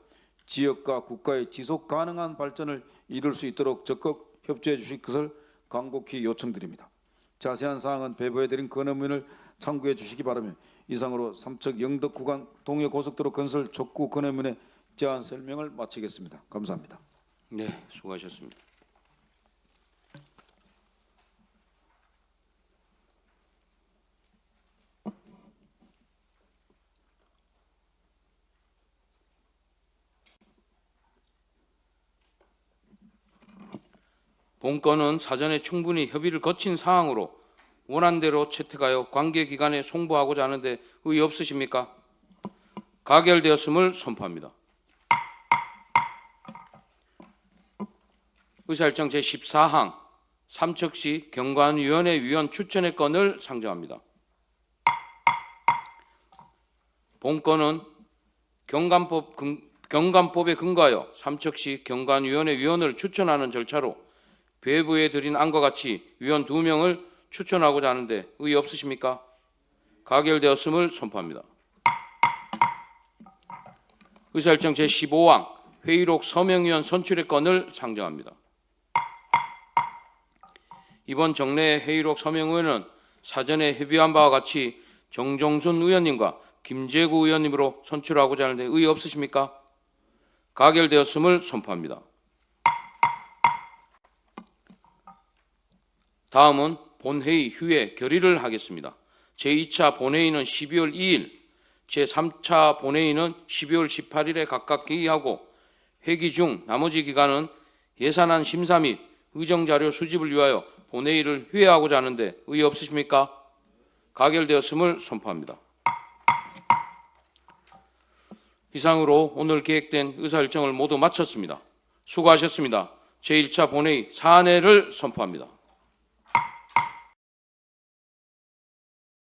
지역과 국가의 지속 가능한 발전을 이룰 수 있도록 적극 협조해 주실 것을 간곡히 요청드립니다. 자세한 사항은 배부해드린 건의문을 참고해 주시기 바라며 이상으로 삼척 영덕 구간 동해고속도로 건설 촉구 건의문의 제안 설명을 마치겠습니다. 감사합니다. 네, 수고하셨습니다. 본건은 사전에 충분히 협의를 거친 사항으로 원안대로 채택하여 관계기관에 송부하고자 하는데 의의 없으십니까? 가결되었음을 선포합니다. 의사일정 제14항 삼척시 경관위원회 위원 추천의 건을 상정합니다. 본건은 경관법에 근거하여 삼척시 경관위원회 위원을 추천하는 절차로 배부해 드린 안과 같이 위원 2명을 추천하고자 하는데 의의 없으십니까? 가결되었음을 선포합니다. 의사일정 제15항 회의록 서명위원 선출의 건을 상정합니다. 이번 정례 회의록 서명위원은 사전에 협의한 바와 같이 정종순 의원님과 김재구 의원님으로 선출하고자 하는데 의의 없으십니까? 가결되었음을 선포합니다. 다음은 본회의 휴회 결의를 하겠습니다. 제2차 본회의는 12월 2일, 제3차 본회의는 12월 18일에 각각 개의하고 회기 중 나머지 기간은 예산안 심사 및 의정자료 수집을 위하여 본회의를 휴회하고자 하는데 의의 없으십니까? 가결되었음을 선포합니다. 이상으로 오늘 계획된 의사일정을 모두 마쳤습니다. 수고하셨습니다. 제1차 본회의 사안회를 선포합니다.